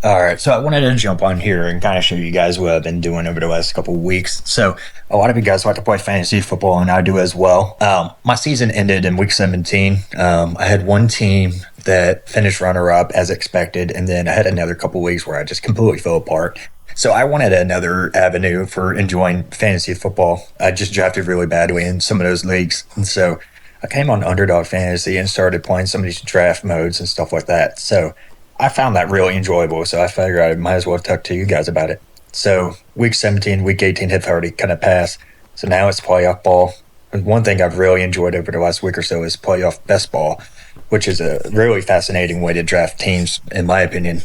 All right, so I wanted to jump on here and kind of show you guys what I've been doing over the last couple of weeks. So, a lot of you guys like to play fantasy football, and I do as well. My season ended in week 17. I had one team that finished runner up as expected, and then I had another couple of weeks where I just completely fell apart. So, I wanted another avenue for enjoying fantasy football. I just drafted really badly in some of those leagues, and so I came on Underdog Fantasy and started playing some of these draft modes and stuff like that. So, I found that really enjoyable, so I figured I might as well talk to you guys about it. So, week 17, week 18 have already kind of passed. So now it's playoff ball. And one thing I've really enjoyed over the last week or so is playoff best ball, which is a really fascinating way to draft teams, in my opinion.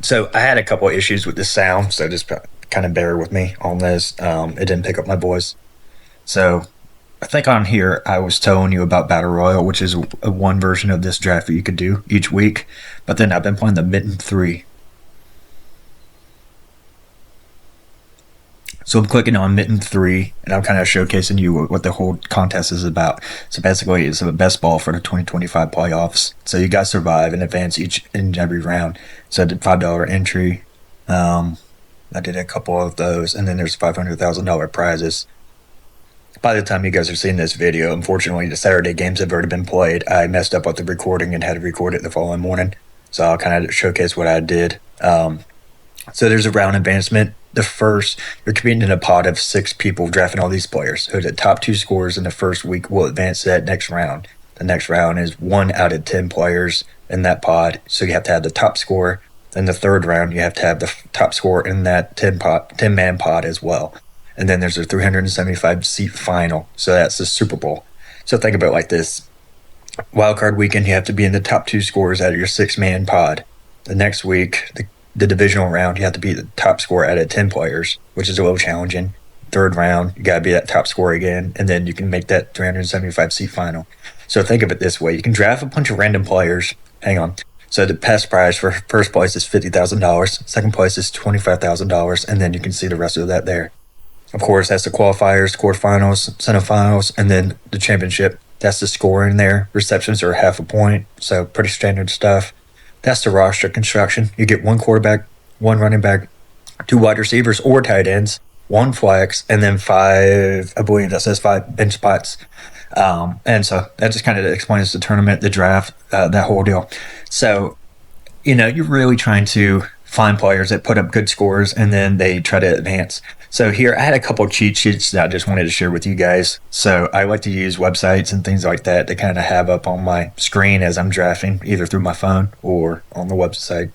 So I had a couple of issues with the sound, so just kind of bear with me on this. It didn't pick up my voice. So I think on here I was telling you about Battle Royale, which is one version of this draft that you could do each week. But then I've been playing the Mitten 3. So I'm clicking on Mitten 3, and I'm kind of showcasing you what the whole contest is about. So basically, it's the best ball for the 2025 playoffs. So you guys survive and advance each and every round. So I did $5 entry. I did a couple of those, and then there's $500,000 prizes. By the time you guys are seeing this video, unfortunately, the Saturday games have already been played. I messed up with the recording and had to record it the following morning. So I'll kind of showcase what I did. So there's a round advancement. The first, you're competing in a pot of 6 people drafting all these players. So the top 2 scorers in the first week will advance to that next round. The next round is 1 out of 10 players in that pod. So you have to have the top scorer. Then the third round, you have to have the top scorer in that 10-man pod as well. And then there's a 375-seat final. So that's the Super Bowl. So think about it like this. Wildcard weekend, you have to be in the top 2 scorers out of your 6-man pod. The next week, the divisional round, you have to be the top scorer out of 10 players, which is a little challenging. Third round, you got to be that top scorer again, and then you can make that 375-seat final. So think of it this way. You can draft a bunch of random players. Hang on. So the best prize for first place is $50,000. Second place is $25,000, and then you can see the rest of that there. Of course, that's the qualifiers, quarterfinals, semifinals, and then the championship. That's the score in there. Receptions are half a point, so pretty standard stuff. That's the roster construction. You get 1 quarterback, 1 running back, 2 wide receivers or tight ends, 1 flex, and then 5, I believe that says 5 bench spots. And so that just kind of explains the tournament, the draft, that whole deal. So, you're really trying to find players that put up good scores and then they try to advance. So here I had a couple of cheat sheets that I just wanted to share with you guys. So I like to use websites and things like that to kind of have up on my screen as I'm drafting, either through my phone or on the website.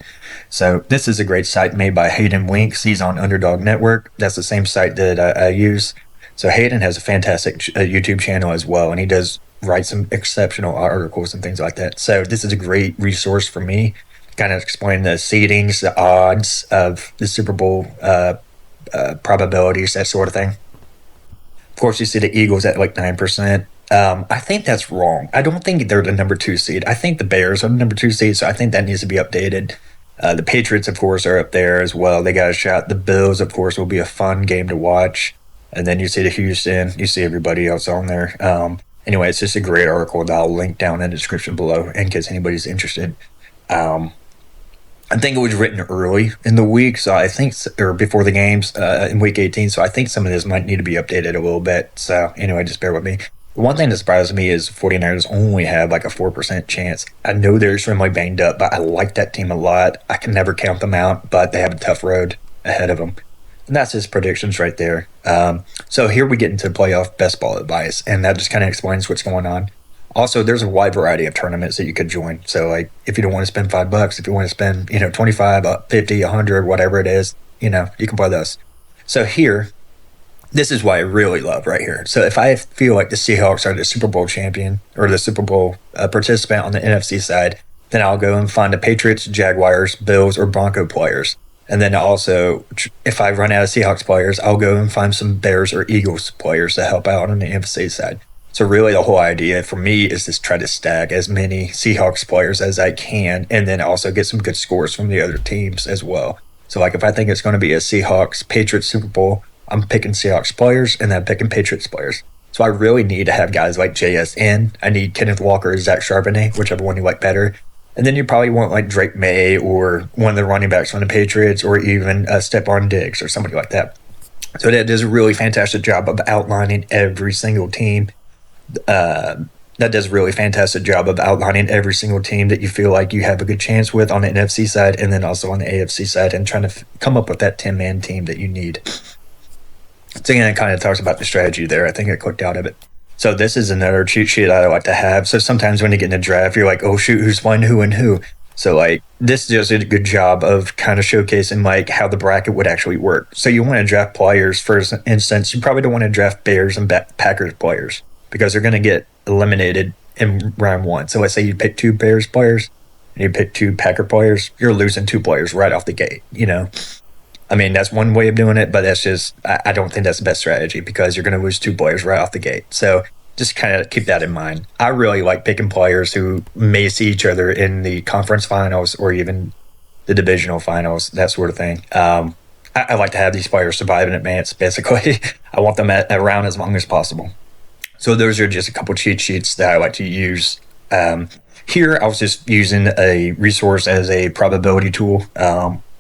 So this is a great site made by Hayden Winks. He's on Underdog Network. That's the same site that I use. So Hayden has a fantastic YouTube channel as well, and he does write some exceptional articles and things like that. So this is a great resource for me, kind of explain the seedings, the odds of the Super Bowl probabilities, that sort of thing. Of course, you see the Eagles at like 9%. I think that's wrong. I don't think they're the number 2 seed. I think the Bears are the number 2 seed, so I think that needs to be updated. The Patriots, of course, are up there as well. They got a shot. The Bills, of course, will be a fun game to watch. And then you see the Houston. You see everybody else on there. Anyway, it's just a great article that I'll link down in the description below in case anybody's interested. I think it was written early in the week, so I think, or before the games in week 18, so I think some of this might need to be updated a little bit. So anyway, just bear with me. The one thing that surprised me is 49ers only have like a 4% chance. I know they're extremely banged up, but I like that team a lot. I can never count them out, but they have a tough road ahead of them. And that's his predictions right there. So here we get into playoff best ball advice, and that just kind of explains what's going on. Also, there's a wide variety of tournaments that you could join. So, like, if you don't want to spend $5, if you want to spend, 25, 50, 100, whatever it is, you can play those. So here, this is what I really love right here. So if I feel like the Seahawks are the Super Bowl champion or the Super Bowl participant on the NFC side, then I'll go and find the Patriots, Jaguars, Bills, or Bronco players. And then also, if I run out of Seahawks players, I'll go and find some Bears or Eagles players to help out on the NFC side. So really the whole idea for me is to try to stack as many Seahawks players as I can and then also get some good scores from the other teams as well. So like if I think it's going to be a Seahawks-Patriots Super Bowl, I'm picking Seahawks players and then I'm picking Patriots players. So I really need to have guys like JSN. I need Kenneth Walker, Zach Charbonnet, whichever one you like better. And then you probably want like Drake May or one of the running backs from the Patriots or even Stephon Diggs or somebody like that. So that does a really fantastic job of outlining every single team. Uh, that does a really fantastic job of outlining every single team that you feel like you have a good chance with on the NFC side and then also on the AFC side and trying to come up with that 10-man team that you need. So again, it kind of talks about the strategy there. I think I clicked out of it. So this is another cheat sheet I like to have. So sometimes when you get in a draft, you're like, oh shoot, who's playing who and who? So like this does a good job of kind of showcasing like how the bracket would actually work. So you want to draft players, for instance, you probably don't want to draft Bears and Packers players because they're going to get eliminated in round one. So let's say you pick two Bears players and you pick two Packer players, you're losing two players right off the gate, you know? I mean, that's one way of doing it, but that's just, I don't think that's the best strategy because you're going to lose two players right off the gate. So just kind of keep that in mind. I really like picking players who may see each other in the conference finals or even the divisional finals, that sort of thing. I like to have these players survive in advance, basically. I want them around as long as possible. So those are just a couple cheat sheets that I like to use. Here, I was just using a resource as a probability tool.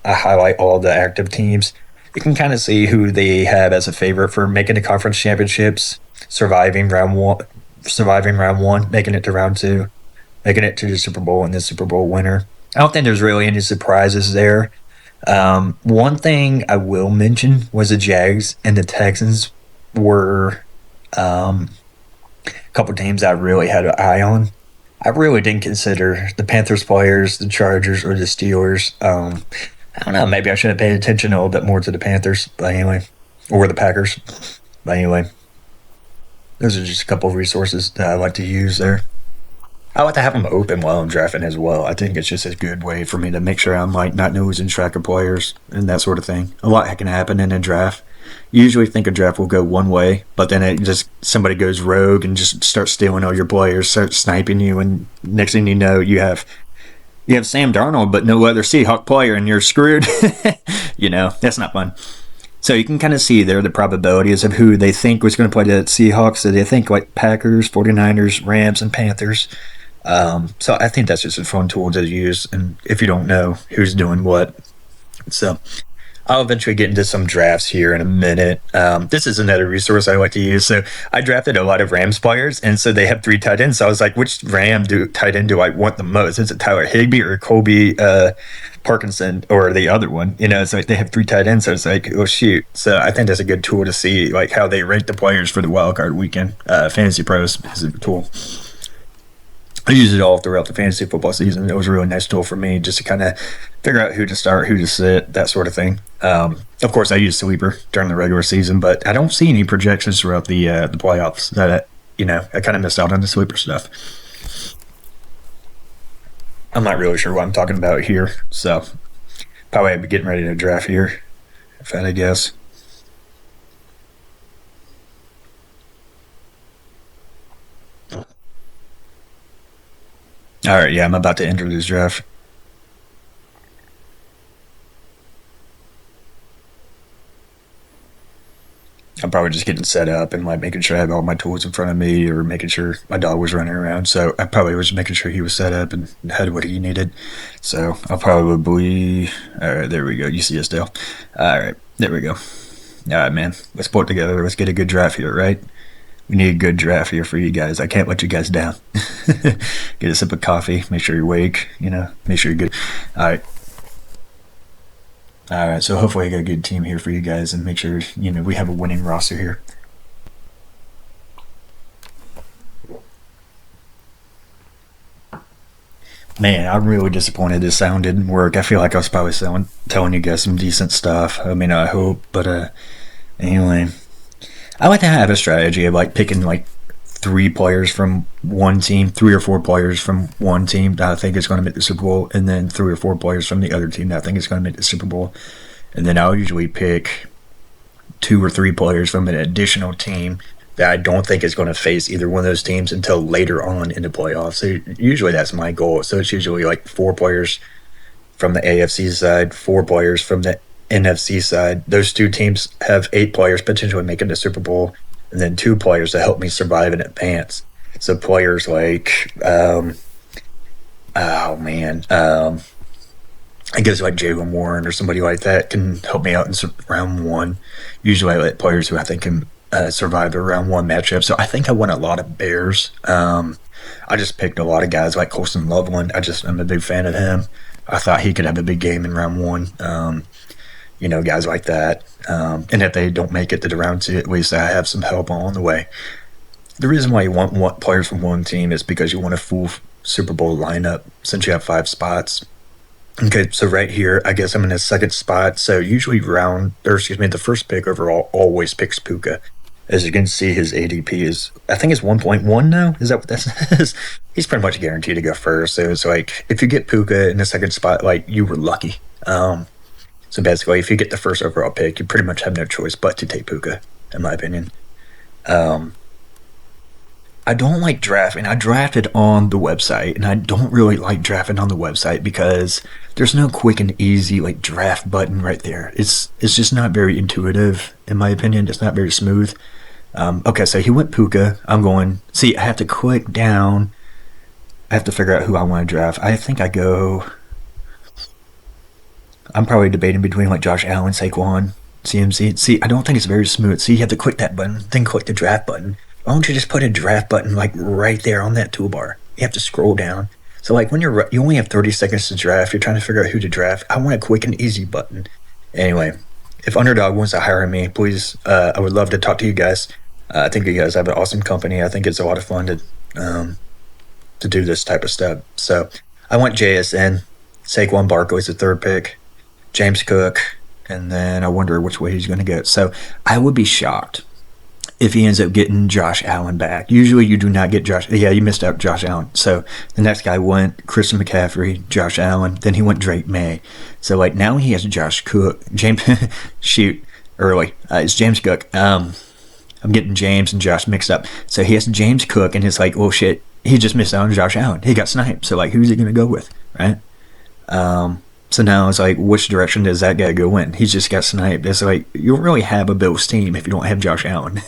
I highlight all the active teams. You can kind of see who they have as a favorite for making the conference championships, surviving round one, making it to round two, making it to the Super Bowl, and the Super Bowl winner. I don't think there's really any surprises there. One thing I will mention was the Jags and the Texans were a couple teams I really had an eye on. I really didn't consider the Panthers players, the Chargers, or the Steelers. I don't know, maybe I should have paid attention a little bit more to the Panthers, but anyway, or the Packers. But anyway, those are just a couple of resources that I like to use there. I like to have them open while I'm drafting as well. I think it's just a good way for me to make sure I'm like not losing track of players and that sort of thing. A lot can happen in a draft. You usually think a draft will go one way, but then it just somebody goes rogue and just starts stealing all your players, starts sniping you, and next thing you know, you have Sam Darnold, but no other Seahawk player, and you're screwed. You know, that's not fun. So you can kind of see there the probabilities of who they think was going to play the Seahawks. So they think like Packers, 49ers, Rams, and Panthers. So I think that's just a fun tool to use, and if you don't know who's doing what. So I'll eventually get into some drafts here in a minute. This is another resource I like to use. So I drafted a lot of Rams players, and so they have 3 tight ends. So I was like, which tight end do I want the most? Is it Tyler Higbee or Colby Parkinson or the other one? You know, it's like they have 3 tight ends. So it's like, oh, shoot. So I think that's a good tool to see like how they rate the players for the wildcard weekend. Fantasy Pros is a tool. I use it all throughout the fantasy football season. It was a really nice tool for me just to kind of figure out who to start, who to sit, that sort of thing. Of course, I use Sleeper during the regular season, but I don't see any projections throughout the playoffs. That I kind of missed out on the Sleeper stuff. I'm not really sure what I'm talking about here, so probably I'd be getting ready to draft here, if I had to guess. All right, yeah, I'm about to enter this draft. I'm probably just getting set up and like making sure I have all my tools in front of me or making sure my dog was running around. So I probably was making sure he was set up and had what he needed. So I'll probably, all right, there we go. You see us still. All right, there we go. All right, man, let's pull it together. Let's get a good draft here, right? We need a good draft here for you guys. I can't let you guys down. Get a sip of coffee. Make sure you're awake. Make sure you're good. All right. All right. So hopefully I got a good team here for you guys and make sure, we have a winning roster here. Man, I'm really disappointed this sound didn't work. I feel like I was probably telling you guys some decent stuff. I mean, I hope. But anyway. I like to have a strategy of like picking like 3 players from one team, 3 or 4 players from one team that I think is going to make the Super Bowl, and then 3 or 4 players from the other team that I think is going to make the Super Bowl. And then I'll usually pick 2 or 3 players from an additional team that I don't think is going to face either one of those teams until later on in the playoffs. So usually that's my goal. So it's usually like 4 players from the AFC side, 4 players from the NFC side. Those 2 teams have 8 players potentially making the Super Bowl, and then 2 players to help me survive in advance. So players like Oh man, I guess like Jalen Warren or somebody like that can help me out in round one. Usually, I let players who I think can survive the round one matchup. So I think I won a lot of Bears. I just picked a lot of guys like Colson Loveland. I'm a big fan of him. I thought he could have a big game in round one. Guys like that. And if they don't make it to the round two, at least I have some help along the way. The reason why you want players from one team is because you want a full Super Bowl lineup since you have 5 spots. Okay, so right here, I guess I'm in the second spot. So usually the first pick overall always picks Puka. As you can see, his ADP is, I think it's 1.1 now. Is that what that says? He's pretty much guaranteed to go first. So it's like, if you get Puka in the second spot, like, you were lucky. So basically, if you get the first overall pick, you pretty much have no choice but to take Puka, in my opinion. Um, I don't like drafting. I drafted on the website, and I don't really like drafting on the website because there's no quick and easy like draft button right there. It's just not very intuitive, in my opinion. It's not very smooth. Okay, so he went Puka. I'm going. See, I have to click down. I have to figure out who I want to draft. I think I go. I'm probably debating between like Josh Allen, Saquon, CMC. See, I don't think it's very smooth. See, you have to click that button, then click the draft button. Why don't you just put a draft button like right there on that toolbar? You have to scroll down. So like when you only have 30 seconds to draft, you're trying to figure out who to draft. I want a quick and easy button. Anyway, if Underdog wants to hire me, please, I would love to talk to you guys. I think you guys have an awesome company. I think it's a lot of fun to do this type of stuff. So I went JSN. Saquon Barkley's the third pick. James Cook, and then I wonder which way he's going to go. So I would be shocked if he ends up getting Josh Allen back. Usually you do not get Josh. Yeah, you missed out Josh Allen. So the next guy went Christian McCaffrey, Josh Allen. Then he went Drake May. So like now he has Josh Cook. James, shoot, early. It's James Cook. I'm getting James and Josh mixed up. So he has James Cook, and it's like, oh shit, he just missed out on Josh Allen. He got sniped. So like, who's he going to go with, right? So now it's like, which direction does that guy go in? He's just got sniped. It's like, you don't really have a Bills team if you don't have Josh Allen,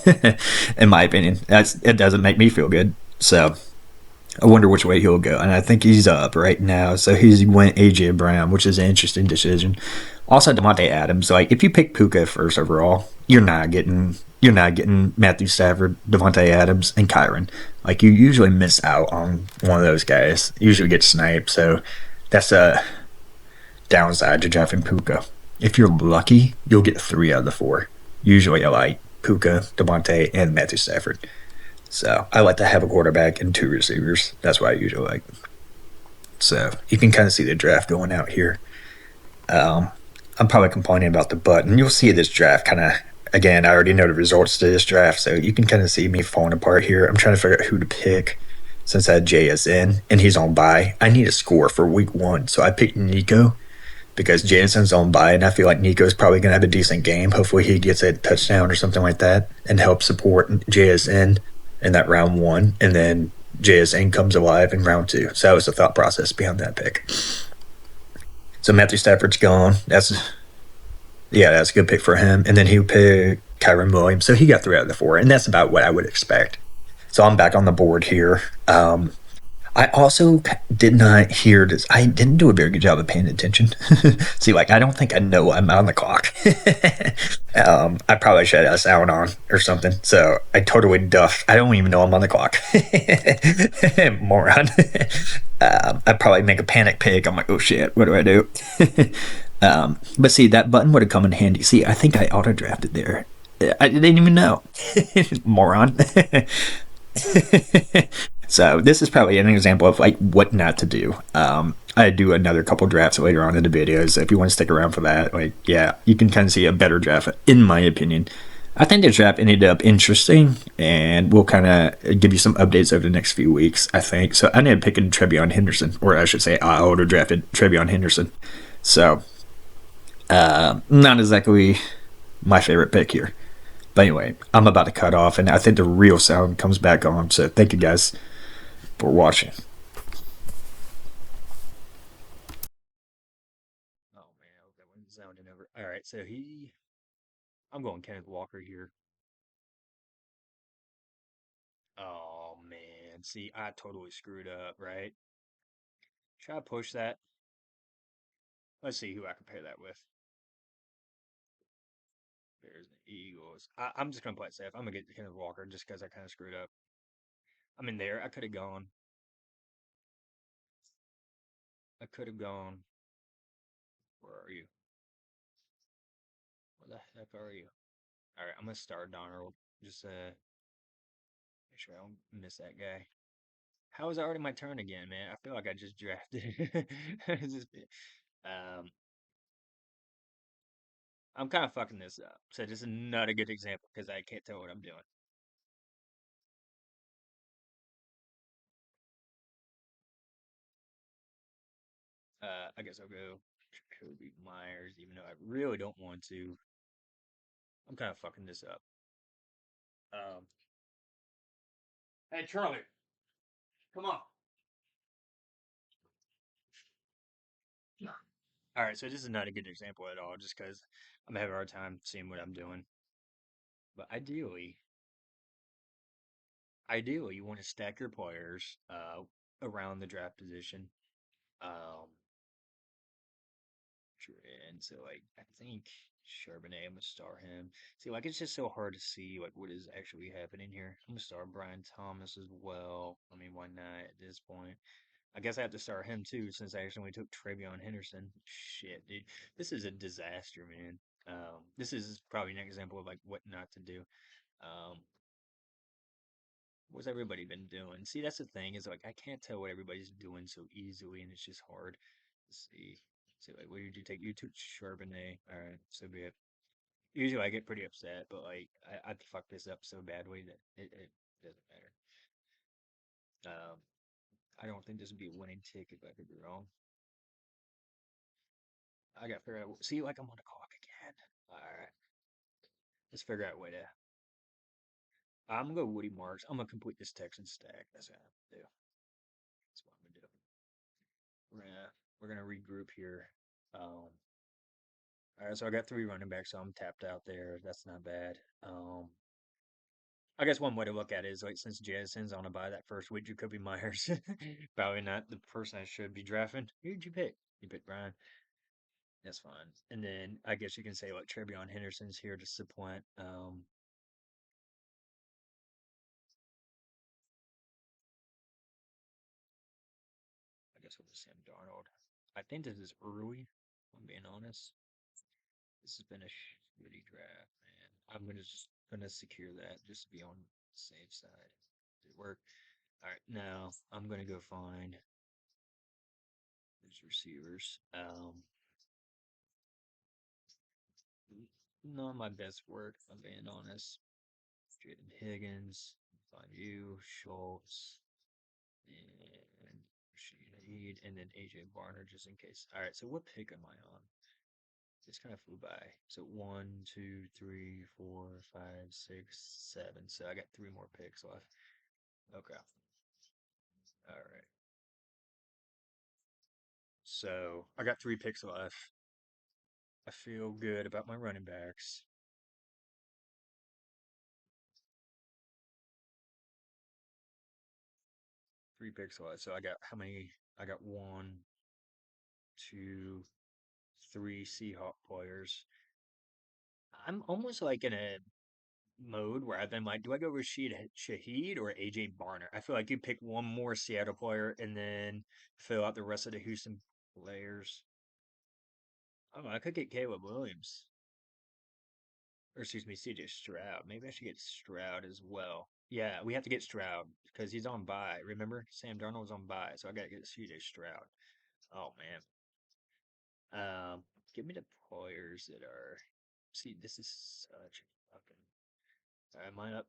in my opinion. It doesn't make me feel good. So I wonder which way he'll go. And I think he's up right now. So he went A.J. Brown, which is an interesting decision. Also, Devontae Adams. Like, if you pick Puka first overall, you're not getting Matthew Stafford, Devontae Adams, and Kyron. Like, you usually miss out on one of those guys. You usually get sniped. So that's a downside to drafting Puka. If you're lucky, you'll get 3 out of the 4. Usually I like Puka, Devontae, and Matthew Stafford. So I like to have a quarterback and 2 receivers. That's what I usually like. So you can kind of see the draft going out here. Um, I'm probably complaining about the button. You'll see this draft kind of, again, I already know the results to this draft, so you can kind of see me falling apart here. I'm trying to figure out who to pick since I had JSN and he's on bye. I need a score for week one, so I picked Nico because Jason's on bye, and I feel like Nico's probably going to have a decent game. Hopefully, he gets a touchdown or something like that and help support JSN in that round one, and then JSN comes alive in round two. So that was the thought process behind that pick. So Matthew Stafford's gone. That's a good pick for him. And then he picked Kyron Williams. So he got 3 out of the 4, and that's about what I would expect. So I'm back on the board here. I also did not hear this. I didn't do a very good job of paying attention. See, like, I don't think I know I'm on the clock. I probably should have a sound on or something. So I totally duffed. I don't even know I'm on the clock. Moron. I'd probably make a panic pick. I'm like, oh shit, what do I do? But see, that button would have come in handy. See, I think I auto drafted there. I didn't even know. Moron. So this is probably an example of like what not to do. I do another couple drafts later on in the video, so if you want to stick around for that, like, yeah, you can kind of see a better draft, in my opinion. I think the draft ended up interesting, and we'll kind of give you some updates over the next few weeks, I think. So I ended up picking Trevion Henderson, or I should say I auto drafted Trevion Henderson. So not exactly my favorite pick here. But anyway, I'm about to cut off, and I think the real sound comes back on. So thank you guys for watching. Oh man, I hope that wasn't sounding over. All right, so I'm going Kenneth Walker here. Oh man, see, I totally screwed up, right? Try to push that. Let's see who I can pair that with. Bears and Eagles. I'm just gonna play it safe. I'm gonna get Kenneth Walker just because I kind of screwed up. I'm in there. I could have gone. I could have gone. Where are you? Where the heck are you? All right, I'm gonna start Donald. Just make sure I don't miss that guy. How is it already my turn again, man? I feel like I just drafted. Just, um, I'm kind of fucking this up. So this is not a good example because I can't tell what I'm doing. I guess I'll go Kobe Myers, even though I really don't want to. I'm kind of fucking this up. Um, hey Charlie, come on. All right, so this is not a good example at all, just because I'm having a hard time seeing what I'm doing. But ideally, you want to stack your players around the draft position. Um, and so like I think Charbonnet, I'm gonna start him. See, like it's just so hard to see like what is actually happening here. I'm gonna start Brian Thomas as well. I mean, why not at this point? I guess I have to start him too, since I actually took Travion Henderson. Shit, dude. This is a disaster, man. This is probably an example of like what not to do. Um, what's everybody been doing? See, that's the thing, is like I can't tell what everybody's doing so easily, and it's just hard to see. So like what did you take? You took Charbonnet. All right, so be it. Usually I get pretty upset, but like I fucked this up so badly that it doesn't matter. Um, I don't think this would be a winning ticket, but I could be wrong. I got to figure out. See, like I'm on the clock again. All right, let's figure out a way to. I'm gonna go Woody Marks. I'm gonna complete this Texan stack. That's what I'm gonna do. That's what I'm gonna do. We're gonna regroup here. All right, so I got three running backs, so I'm tapped out there. That's not bad. I guess one way to look at it is like since Jason's on a buy that first week, Jacoby Myers probably not the person I should be drafting. Who'd you pick? You picked Brian. That's fine. And then I guess you can say like Trevion Henderson's here to supplant. I guess we'll just Sam Darnold. I think this is early. If I'm being honest. This has been a shitty draft, man. I'm gonna secure that just to be on the safe side. Did it work? All right, now I'm gonna go find these receivers. Not my best work, if I'm being honest. Jaden Higgins, find you, Schultz, and Rashid, and then AJ Barner just in case. All right, so what pick am I on? This kind of flew by. So one, two, three, four, five, six, seven. So I got three more picks left. Okay. All right. So I got three picks left. I feel good about my running backs. Three picks left. So I got how many? I got one, two, three Seahawk players. I'm almost like in a mode where I've been like, do I go Rashid Shaheed or AJ Barner? I feel like you pick one more Seattle player and then fill out the rest of the Houston players. Oh, I could get Caleb Williams. Or excuse me, CJ Stroud. Maybe I should get Stroud as well. Yeah, we have to get Stroud because he's on bye. Remember, Sam Darnold's on bye, so I gotta get CJ Stroud. Oh man. Um, Give me the players that are. See, this is such a fucking. Am I up?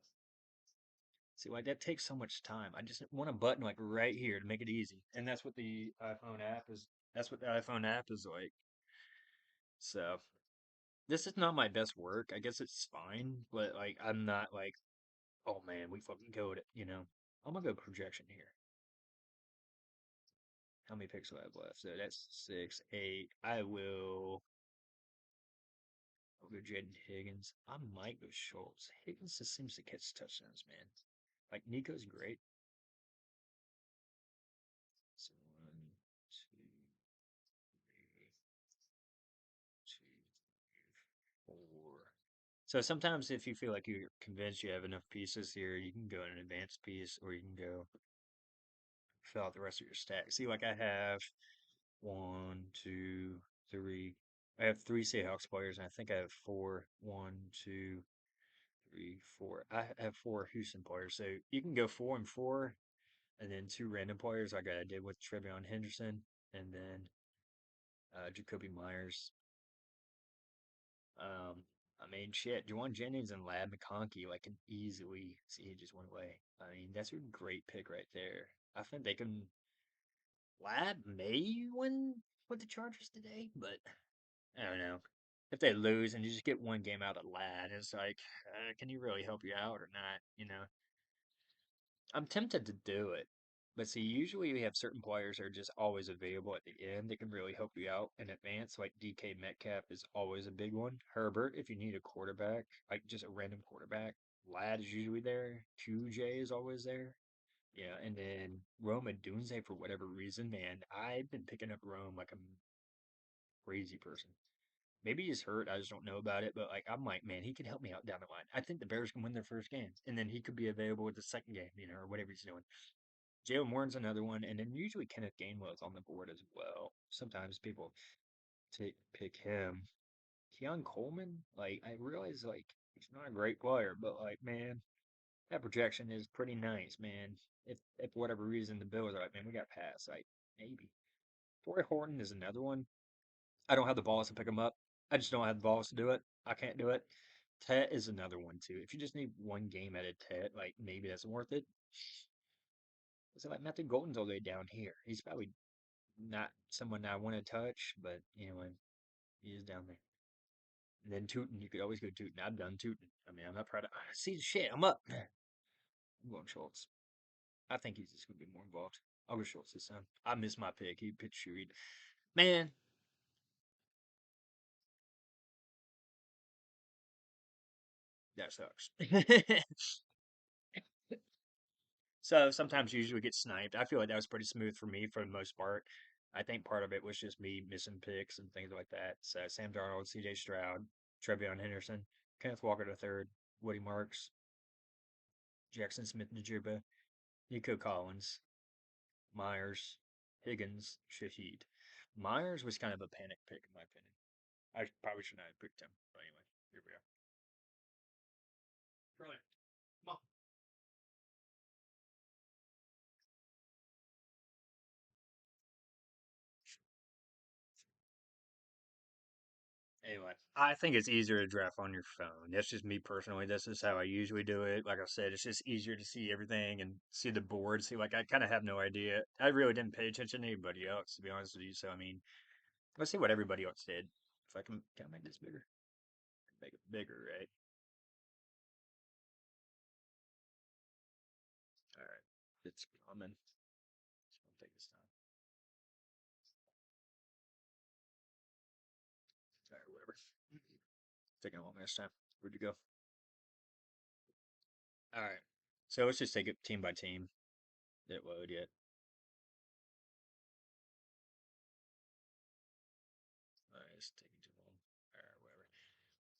See, like that takes so much time. I just want a button like right here to make it easy, and that's what the iPhone app is. That's what the iPhone app is like. So this is not my best work. I guess it's fine, but like I'm not like, oh man, we fucking killed it. I'm gonna go projection here. How many picks do I have left? So that's six, eight. I'll go Jaden Higgins. I might go Schultz. Higgins just seems to catch touchdowns, man. Like Nico's great. So one, So sometimes if you feel like you're convinced you have enough pieces here, you can go in an advanced piece or you can go fill out the rest of your stack. See, like I have one, two, three. I have three Seahawks players, and I think I have four. One, two, three, four. I have four Houston players. So you can go 4 and 4, and then two random players like I did with Trevion Henderson, and then Jacoby Myers. Um, I mean, shit, Juwan Jennings and Lab McConkey like can easily see he just went away. I mean, that's a great pick right there. I think they can. Lab may win with the Chargers today, but I don't know. If they lose and you just get one game out of Lad, it's like, can he really help you out or not? I'm tempted to do it. But see, usually we have certain players that are just always available at the end that can really help you out in advance. Like DK Metcalf is always a big one. Herbert, if you need a quarterback, like just a random quarterback. Lad is usually there. QJ is always there. Yeah, and then Rome and Dunze for whatever reason, man. I've been picking up Rome like a crazy person. Maybe he's hurt. I just don't know about it. But like, I'm like, man, he could help me out down the line. I think the Bears can win their first game, and then he could be available with the second game, or whatever he's doing. Jalen Warren's another one, and then usually Kenneth Gainwell is on the board as well. Sometimes people pick him. Keon Coleman, like I realize, like he's not a great player, but like, man, that projection is pretty nice, man. If for whatever reason the Bills are like, man, we got pass, like maybe. Torrey Horton is another one. I don't have the balls to pick him up. I just don't have the balls to do it. I can't do it. Tet is another one too. If you just need one game at a Tet, like maybe that's worth it. So like Matthew Golden's all the way down here. He's probably not someone I want to touch, but anyway, he is down there. And then Tootin, you could always go Tootin. I've done Tootin. I mean, I'm not proud of. See, shit, I'm up. I'm going Schultz. I think he's just going to be more involved. I'll go Schultz this time. I missed my pick. He pitched Shuey. Man, that sucks. So sometimes you usually get sniped. I feel like that was pretty smooth for me for the most part. I think part of it was just me missing picks and things like that. So Sam Darnold, C.J. Stroud, Trevion Henderson, Kenneth Walker III, Woody Marks, Jackson Smith Najirba, Nico Collins, Myers, Higgins, Shaheed. Myers was kind of a panic pick in my opinion. I probably should not have picked him. But anyway, here we are. Brilliant. Come on. Anyway, I think it's easier to draft on your phone. That's just me personally. This is how I usually do it. Like I said, it's just easier to see everything and see the board. See, like I kind of have no idea. I really didn't pay attention to anybody else, to be honest with you. So I mean, let's see what everybody else did. If I can I make this bigger? Make it bigger, right? All right. It's coming. It's gonna take this time. All right, whatever. Taking a long ass time. Where'd you go? All right. So let's just take it team by team. Didn't load yet. All right, it's taking too long. All right,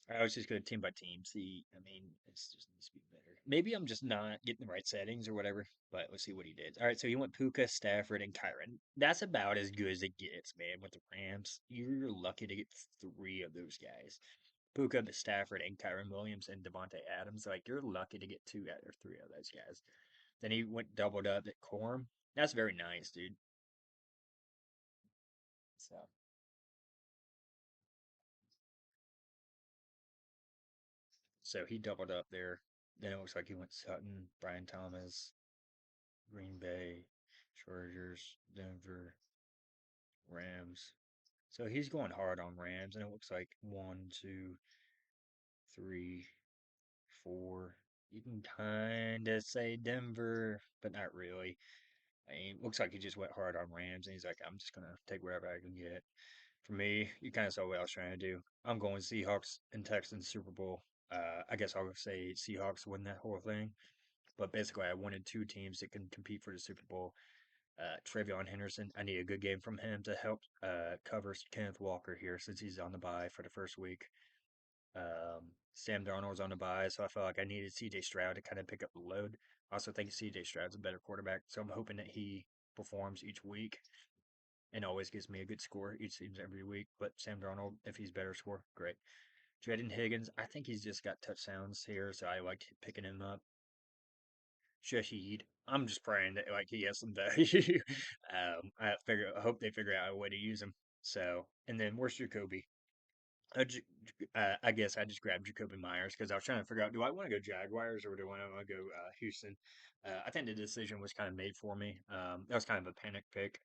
whatever. I was just going to team by team. See, I mean, it's just needs to be better. Maybe I'm just not getting the right settings or whatever. But let's see what he did. All right, so he went Puka, Stafford, and Kyron. That's about as good as it gets, man. With the Rams, you're lucky to get three of those guys. Puka, Stafford, and Kyron Williams and Devontae Adams. Like you're lucky to get two out or three of those guys. Then he went doubled up at Corum. That's very nice, dude. So he doubled up there. Then it looks like he went Sutton, Brian Thomas, Green Bay, Chargers, Denver, Rams. So he's going hard on Rams, and it looks like one, two, three, four. You can kind of say Denver, but not really. I mean, looks like he just went hard on Rams, and he's like, I'm just gonna take whatever I can get. For me, you kind of saw what I was trying to do. I'm going Seahawks and Texans Super Bowl. I guess I'll say Seahawks win that whole thing. But basically, I wanted two teams that can compete for the Super Bowl. Trevion Henderson, I need a good game from him to help cover Kenneth Walker here since he's on the bye for the first week. Sam Darnold's on the bye, so I felt like I needed CJ Stroud to kind of pick up the load. I also think CJ Stroud's a better quarterback, so I'm hoping that he performs each week and always gives me a good score each season every week. But Sam Darnold, if he's better score, great. Jaden Higgins, I think he's just got touchdowns here, so I liked picking him up. Shahid, I'm just praying that like he has some value. I hope they figure out a way to use him. So, and then where's Jacoby? I guess I just grabbed Jacoby Myers because I was trying to figure out, do I want to go Jaguars or do I want to go Houston? I think the decision was kind of made for me. That was kind of a panic pick.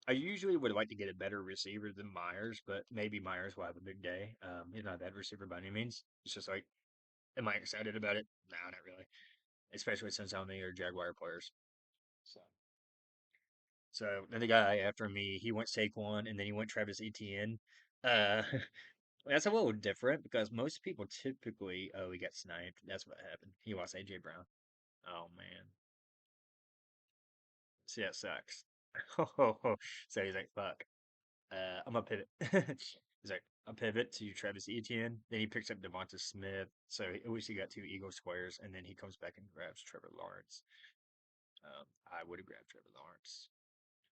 I usually would like to get a better receiver than Myers, but maybe Myers will have a big day. He's not a bad receiver by any means. It's just like, am I excited about it? No, not really. Especially since how many are Jaguar players. So, so then the guy after me, he went Saquon, and then he went Travis Etienne. Uh, that's a little different because most people typically, oh, he got sniped. That's what happened. He lost AJ Brown. Oh man, see that sucks. So he's like, fuck. I'm gonna pivot. He's like, I'll pivot to Travis Etienne. Then he picks up Devonta Smith. So at least he got two Eagle squares, and then he comes back and grabs Trevor Lawrence. I would have grabbed Trevor Lawrence.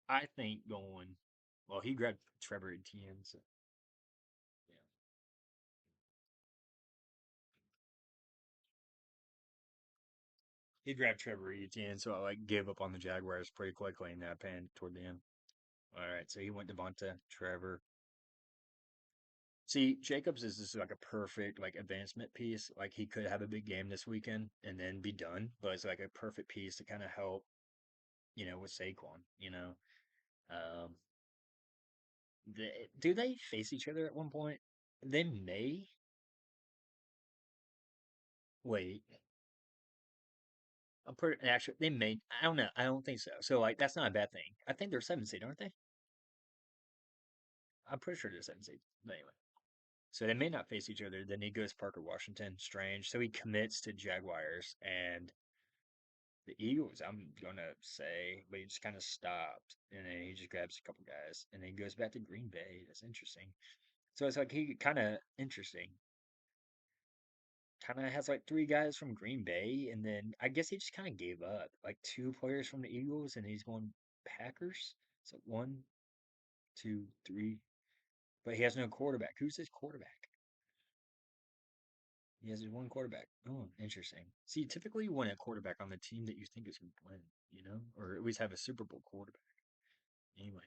I think going, well, he grabbed Trevor Etienne. So, yeah. He grabbed Trevor Etienne, so I like gave up on the Jaguars pretty quickly in that pan toward the end. All right, so he went Devonta, Trevor. See, Jacobs is just like a perfect like advancement piece. Like he could have a big game this weekend and then be done, but it's like a perfect piece to kind of help, with Saquon. Um, do they face each other at one point? They may. Wait, I'm pretty actually they may. I don't know. I don't think so. So like that's not a bad thing. I think they're 7 seed, aren't they? I'm pretty sure they're 7 seed. But anyway. So they may not face each other. Then he goes Parker Washington. Strange. So he commits to Jaguars and the Eagles. I'm gonna say, but he just kind of stopped, and then he just grabs a couple guys, and then he goes back to Green Bay. That's interesting. So it's like he kind of interesting. Kind of has like three guys from Green Bay, and then I guess he just kind of gave up. Like two players from the Eagles, and he's going Packers. So one, two, three. But he has no quarterback. Who's his quarterback? He has his one quarterback. Oh, interesting. See, typically you want a quarterback on the team that you think is going to win, or at least have a Super Bowl quarterback. Anyway,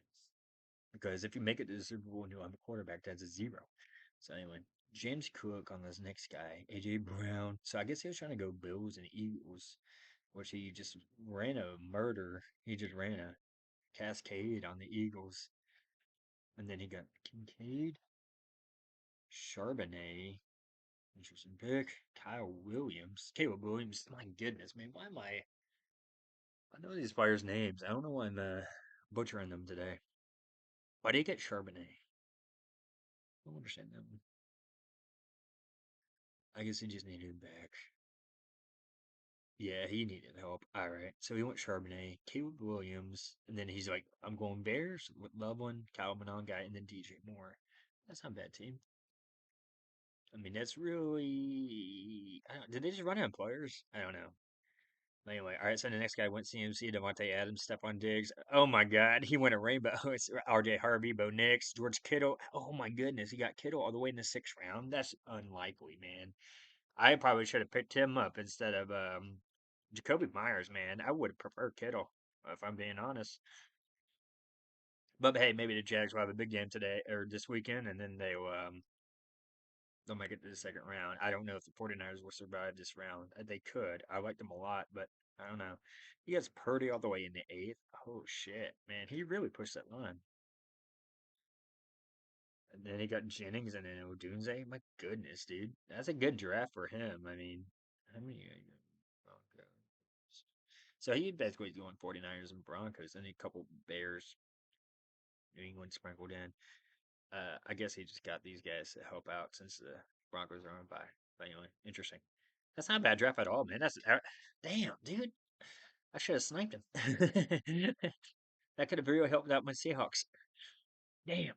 because if you make it to the Super Bowl and you don't have a quarterback, that's a zero. So anyway, James Cook on this next guy, AJ Brown. So I guess he was trying to go Bills and Eagles, which he just ran a murder. He just ran a cascade on the Eagles, and then he got Kincaid, Charbonnet. Interesting pick. Kyle Williams. Caleb Williams. My goodness, man. Why am I know these players' names. I don't know why I'm butchering them today. Why did he get Charbonnet? I don't understand that one. I guess he just needed him back. Yeah, he needed help. All right. So he went Charbonnet, Caleb Williams, and then he's like, I'm going Bears with Loveland, Kyle Mononga, and then DJ Moore. That's not a bad team. I mean, that's really. Did they just run out of players? I don't know. Anyway, all right. So the next guy went CMC, Devontae Adams, Stephon Diggs. Oh my God, he went a rainbow. It's RJ Harvey, Bo Nix, George Kittle. Oh my goodness, he got Kittle all the way in the sixth round. That's unlikely, man. I probably should have picked him up instead of Jacoby Myers, man. I would have preferred Kittle, if I'm being honest. But hey, maybe the Jags will have a big game today or this weekend, and then they'll make it to the second round. I don't know if the 49ers will survive this round. They could. I like them a lot, but I don't know. He gets Purdy all the way in the eighth. Oh shit, man, he really pushed that line. And then he got Jennings and then Odunze. My goodness, dude, that's a good draft for him. I mean, how many? Broncos. So he basically doing 49ers and Broncos, and a couple Bears, New England sprinkled in. I guess he just got these guys to help out since the Broncos are on bye. But anyway, interesting. That's not a bad draft at all, man. Damn, dude. I should have sniped him. That could have really helped out my Seahawks. Damn.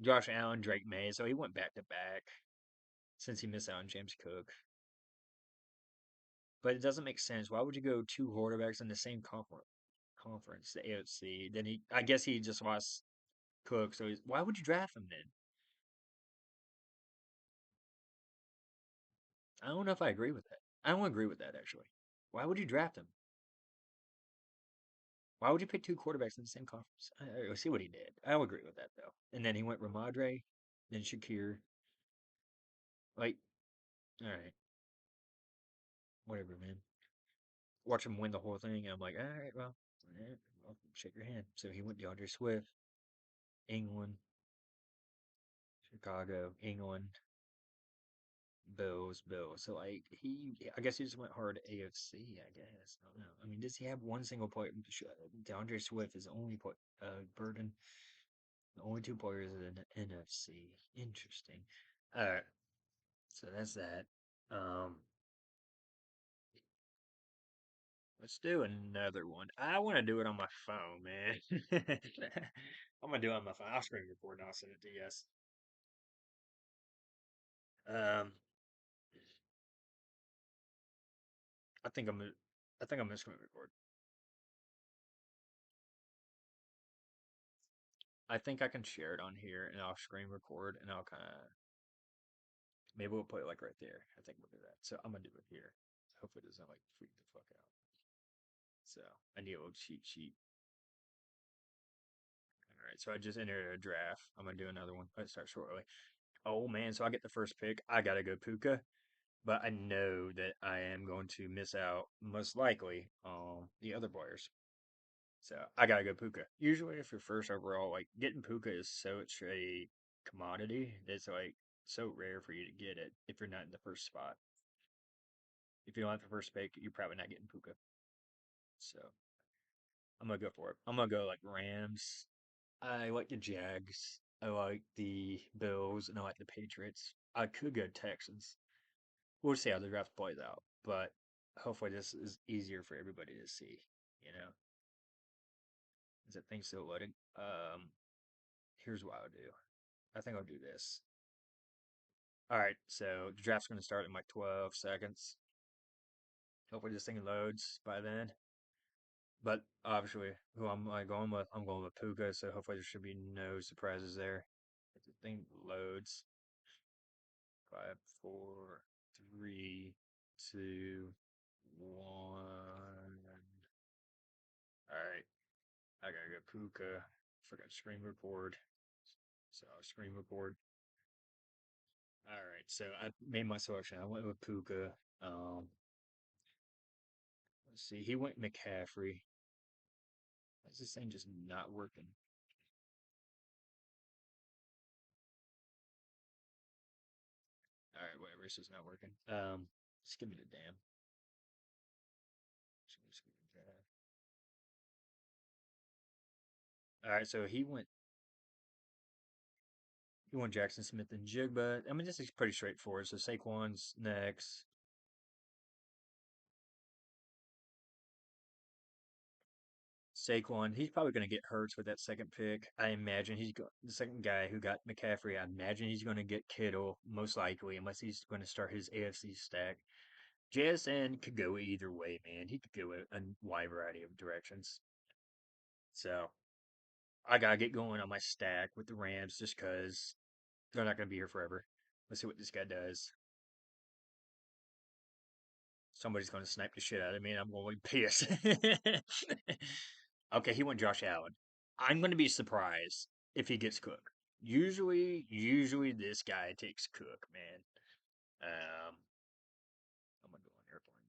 Josh Allen, Drake May. So he went back to back. since he missed out on James Cook. But it doesn't make sense. Why would you go two quarterbacks in the same conference, the AFC? Then I guess he just lost Cook. So why would you draft him then? I don't know if I agree with that. I don't agree with that actually. Why would you draft him? Why would you pick two quarterbacks in the same conference? I see what he did. I don't agree with that though. And then he went Ramadre, then Shakir. Like, all right, whatever, man. Watch him win the whole thing. And I'm like, all right, well, all right, I'll shake your hand. So he went DeAndre Swift, England, Chicago, England, Bills. So like I guess he just went hard AFC. I guess I don't know. I mean, does he have one single player? DeAndre Swift is the only burden. The only two players in the NFC. Interesting. All right, so that's that. Um, let's do another one. I want to do it on my phone, man. I'm gonna do it on my phone. I'll screen record and I'll send it to you guys. Um, I think I'm. I think I'm just gonna record. I think I can share it on here and I'll screen record and I'll kind of maybe we'll put it like right there. I think we'll do that. So I'm gonna do it here. Hopefully it doesn't like freak the fuck out. So I need a little cheat sheet. All right. So I just entered a draft. I'm gonna do another one. Let's start shortly. Oh man. So I get the first pick. I gotta go Puka, but I know that I am going to miss out most likely on the other players. So I gotta go Puka. Usually, if you're first overall, like getting Puka is such a commodity. It's like so rare for you to get it if you're not in the first spot. If you don't have the first pick, you're probably not getting Puka. So I'm gonna go for it. I'm gonna go like Rams. I like the Jags. I like the Bills, and I like the Patriots. I could go Texans. We'll see how the draft plays out, but hopefully this is easier for everybody to see. You know, is that thing still loading? Here's what I'll do. I think I'll do this. All right, so the draft's going to start in like 12 seconds. Hopefully this thing loads by then. But obviously, who am I going with? I'm going with Puka, so hopefully there should be no surprises there. If the thing loads. Five, four, three, two, one. All right, I gotta go Puka. Forgot to screen record. So I'll screen record. All right, so I made my selection. I went with Puka. Let's see. He went McCaffrey. Why is this thing just not working? All right, whatever. It's just not working. Just give me the damn. Just give me the damn. All right, so he went Jackson Smith and Jigba. I mean, this is pretty straightforward. So Saquon's next. Saquon, he's probably going to get Hurts with that second pick. I imagine the second guy who got McCaffrey. I imagine he's going to get Kittle most likely, unless he's going to start his AFC stack. JSN could go either way, man. He could go a wide variety of directions. So I gotta get going on my stack with the Rams just because they're not gonna be here forever. Let's see what this guy does. Somebody's gonna snipe the shit out of me, and I'm going to be pissed. Okay, he went Josh Allen. I'm gonna be surprised if he gets Cook. Usually this guy takes Cook, man. I'm gonna go on airplane.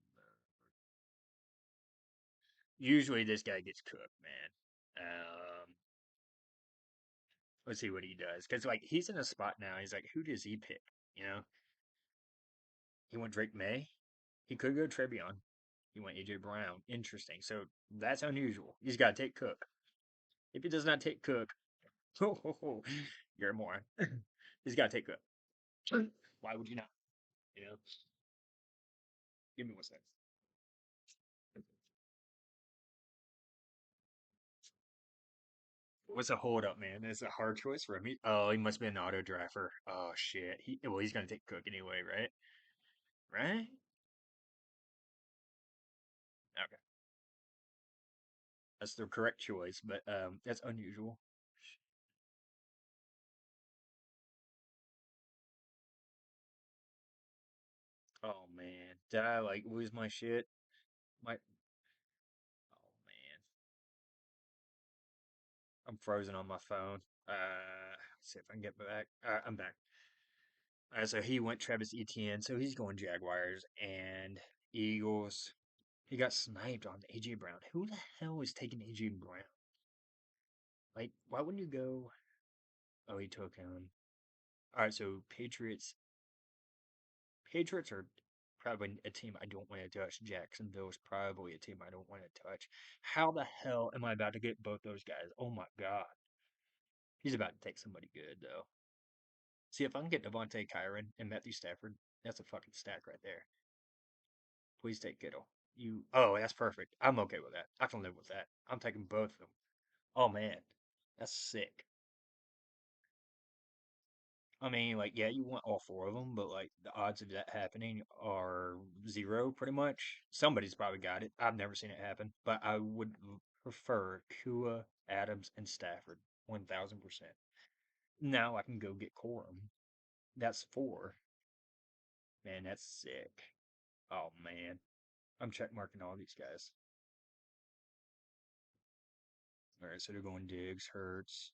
Usually this guy gets Cook, man. Let's see what he does, because like he's in a spot now. He's like, who does he pick? You know, he went Drake May. He could go Trevion. He went AJ Brown. Interesting. So that's unusual. He's got to take Cook. If he does not take Cook, you're a moron. He's got to take Cook. Why would you not? You know, give me one second. What's a hold up, man? It's a hard choice for him. Oh, he must be an auto driver. Oh shit. Well, he's gonna take Cook anyway, right? Right? Okay, that's the correct choice, but that's unusual. Oh man, did I like lose my shit? My oh man, I'm frozen on my phone. Let's see if I can get back. I'm back. So he went Travis Etienne, so he's going Jaguars and Eagles. He got sniped on AJ Brown. Who the hell is taking AJ Brown? Like, why wouldn't you go? Oh, he took him. All right, so Patriots. Patriots are probably a team I don't want to touch. Jacksonville is probably a team I don't want to touch. How the hell am I about to get both those guys? Oh my God. He's about to take somebody good, though. See, if I can get Devontae Kyron and Matthew Stafford, that's a fucking stack right there. Please take Kittle. Oh, that's perfect. I'm okay with that. I can live with that. I'm taking both of them. Oh man, that's sick. I mean, like, yeah, you want all four of them, but like the odds of that happening are zero, pretty much. Somebody's probably got it. I've never seen it happen, but I would prefer Kua, Adams, and Stafford 1000%. Now I can go get Corum. That's four. Man, that's sick. Oh man, I'm check marking all these guys. All right, so they're going Diggs, Hurts.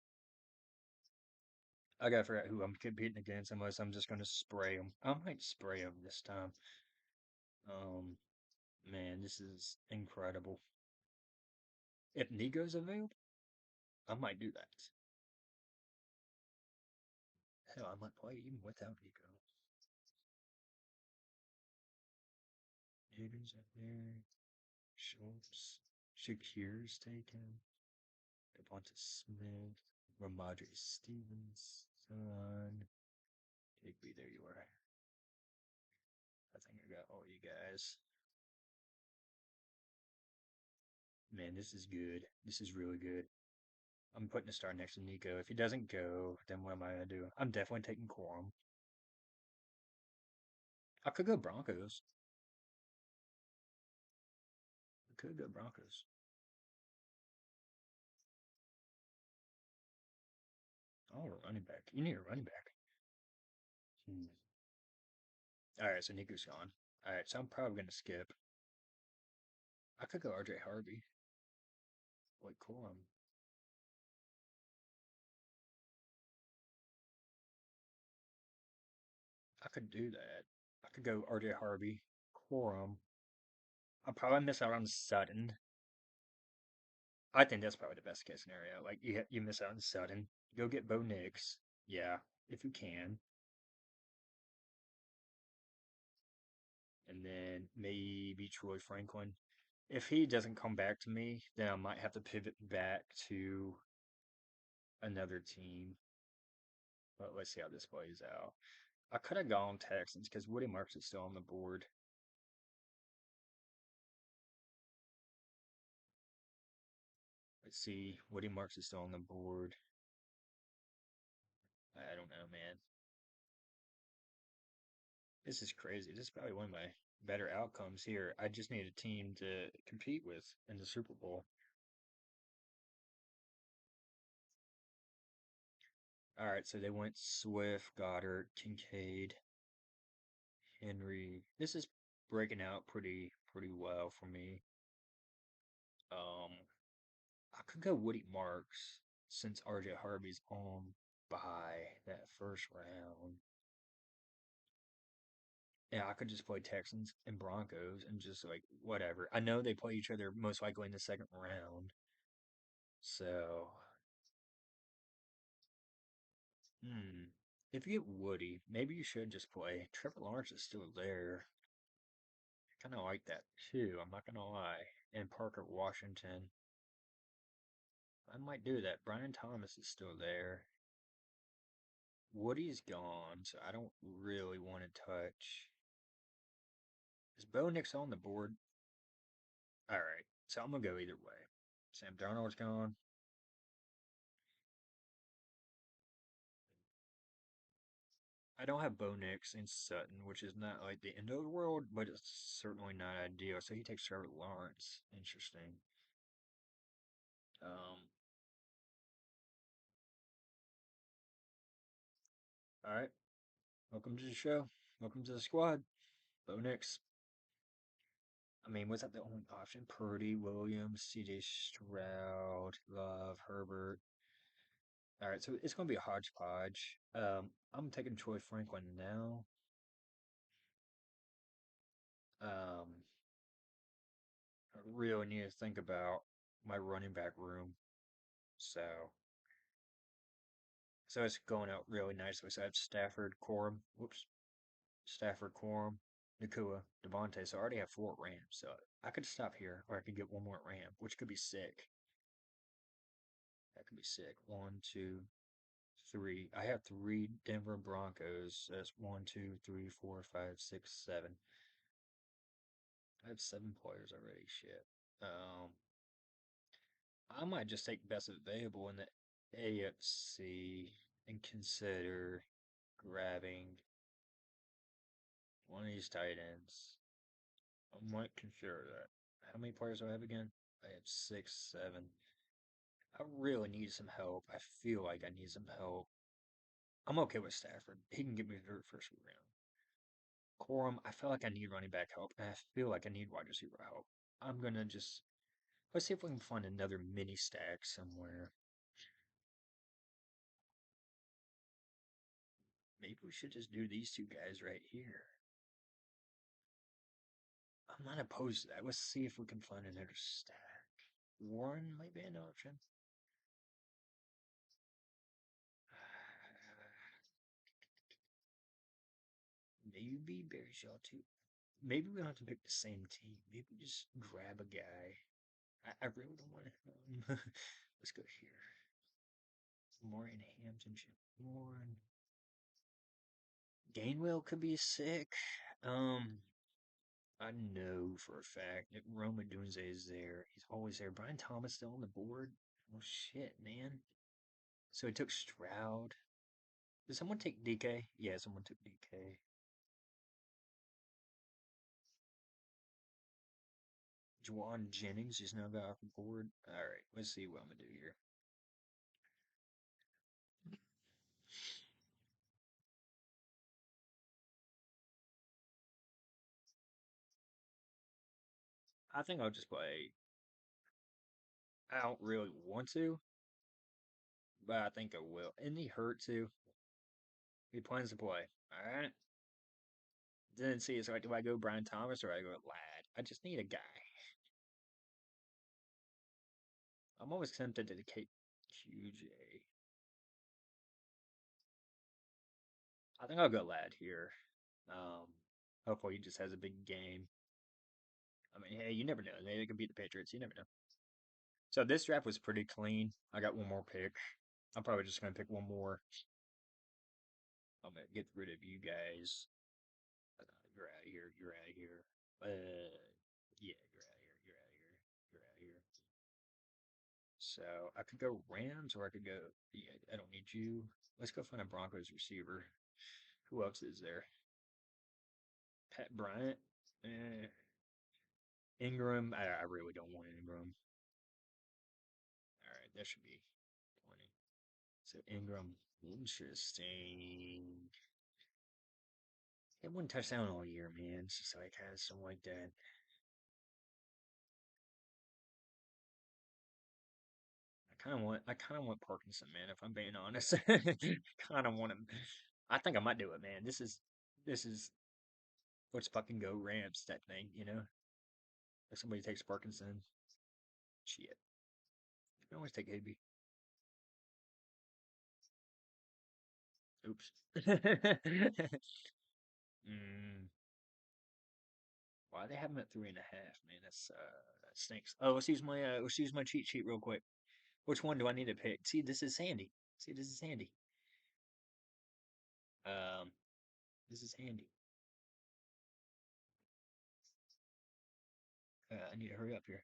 I gotta figure out who I'm competing against, unless I'm just gonna spray them. I might spray them this time. Um, Man, this is incredible. If Nico's available, I might do that. Hell, I might play even without Nico. Higgins up there. Schultz. Shakir's taken. Devonta Smith. Ramondre Stevens. Son. Higby, there you are. I think I got all you guys. Man, this is good. This is really good. I'm putting a star next to Nico. If he doesn't go, then what am I gonna do? I'm definitely taking Quorum. I could go Broncos. I could go Broncos. Oh, a running back. You need a running back. Hmm. All right, so Nico's gone. All right, so I'm probably gonna skip. I could go RJ Harvey. Like Corum. I could do that. I could go RJ Harvey, Corum. I'll probably miss out on Sutton. I think that's probably the best case scenario. Like you miss out on Sutton. Go get Bo Nix. Yeah, if you can. And then maybe Troy Franklin. If he doesn't come back to me, then I might have to pivot back to another team. But let's see how this plays out. I could have gone Texans because Woody Marks is still on the board. Let's see. Woody Marks is still on the board. I don't know, man. This is crazy. This is probably one of my better outcomes here. I just need a team to compete with in the Super Bowl. All right, so they went Swift, Goddard, Kincaid, Henry. This is breaking out pretty well for me. Um, I could go Woody Marks since RJ Harvey's on by that first round. Yeah, I could just play Texans and Broncos and just like whatever. I know they play each other most likely in the second round. So, hmm. If you get Woody, maybe you should just play. Trevor Lawrence is still there. I kind of like that too. I'm not gonna lie. And Parker Washington, I might do that. Brian Thomas is still there. Woody's gone, so I don't really want to touch. Is Bo Nix on the board? All right, so I'm gonna go either way. Sam Darnold's gone. I don't have Bo Nix and Sutton, which is not like the end of the world, but it's certainly not ideal. So he takes Trevor Lawrence. Interesting. Um, all right. Welcome to the show. Welcome to the squad. Bo Nix. I mean, was that the only option? Purdy, Williams, CJ Stroud, Love, Herbert. All right, so it's going to be a hodgepodge. I'm taking Troy Franklin now. Um, I really need to think about my running back room. So it's going out really nicely. So I have Stafford, Corum, whoops, Stafford, Corum, Nakua, Devontae. So I already have four Rams. So I could stop here, or I could get one more Ram, which could be sick. That could be sick. One, two, three. I have three Denver Broncos. That's one, two, three, four, five, six, seven. I have seven players already. Shit. I might just take best available in the AFC and consider grabbing one of these tight ends. I might consider that. How many players do I have again? I have six, seven. I really need some help. I feel like I need some help. I'm okay with Stafford. He can get me through the first round. Corum, I feel like I need running back help, and I feel like I need wide receiver help. I'm gonna just let's see if we can find another mini stack somewhere. Maybe we should just do these two guys right here. I'm not opposed to that. Let's see if we can find another stack. Warren might be an option. Maybe Barry Shaw too. Maybe we don't have to pick the same team. Maybe just grab a guy. I really don't want to. Let's go here. Warren Hampton, Jim Warren. Gainwell could be sick. Um, I know for a fact that Roma Dunze is there. He's always there. Brian Thomas still on the board. Oh shit, man. So he took Stroud. Did someone take DK? Yeah, someone took DK. Juwan Jennings just now got off the board. All right, let's see what I'm gonna do here. I think I'll just play. I don't really want to, but I think I will. And he hurt too. He plans to play. All right. Then see, it's like, do I go Brian Thomas or I go Lad? I just need a guy. I'm always tempted to take QJ. I think I'll go Lad here. Um, hopefully he just has a big game. I mean, hey, you never know. They can beat the Patriots. You never know. So this draft was pretty clean. I got one more pick. I'm probably just gonna pick one more. I'm gonna get rid of you guys. You're out of here. You're out of here. Yeah, you're out of here. You're out of here. You're out of here. So I could go Rams or I could go. Yeah, I don't need you. Let's go find a Broncos receiver. Who else is there? Pat Bryant. Eh, Ingram. I really don't want Ingram. All right, that should be 20. So Ingram. Interesting. He had one touchdown all year, man. It's just like has something like that. I kind of want Parkinson, man. If I'm being honest, kind of want him. I think I might do it, man. This is let's fucking go Rams type thing, you know. If somebody takes Parkinson, shit. You can always take AB. Oops. mm, why they have him at 3.5, man? That stinks. Oh, let's use my cheat sheet real quick. Which one do I need to pick? See, this is handy. See, this is handy. Um, this is handy. I need to hurry up here.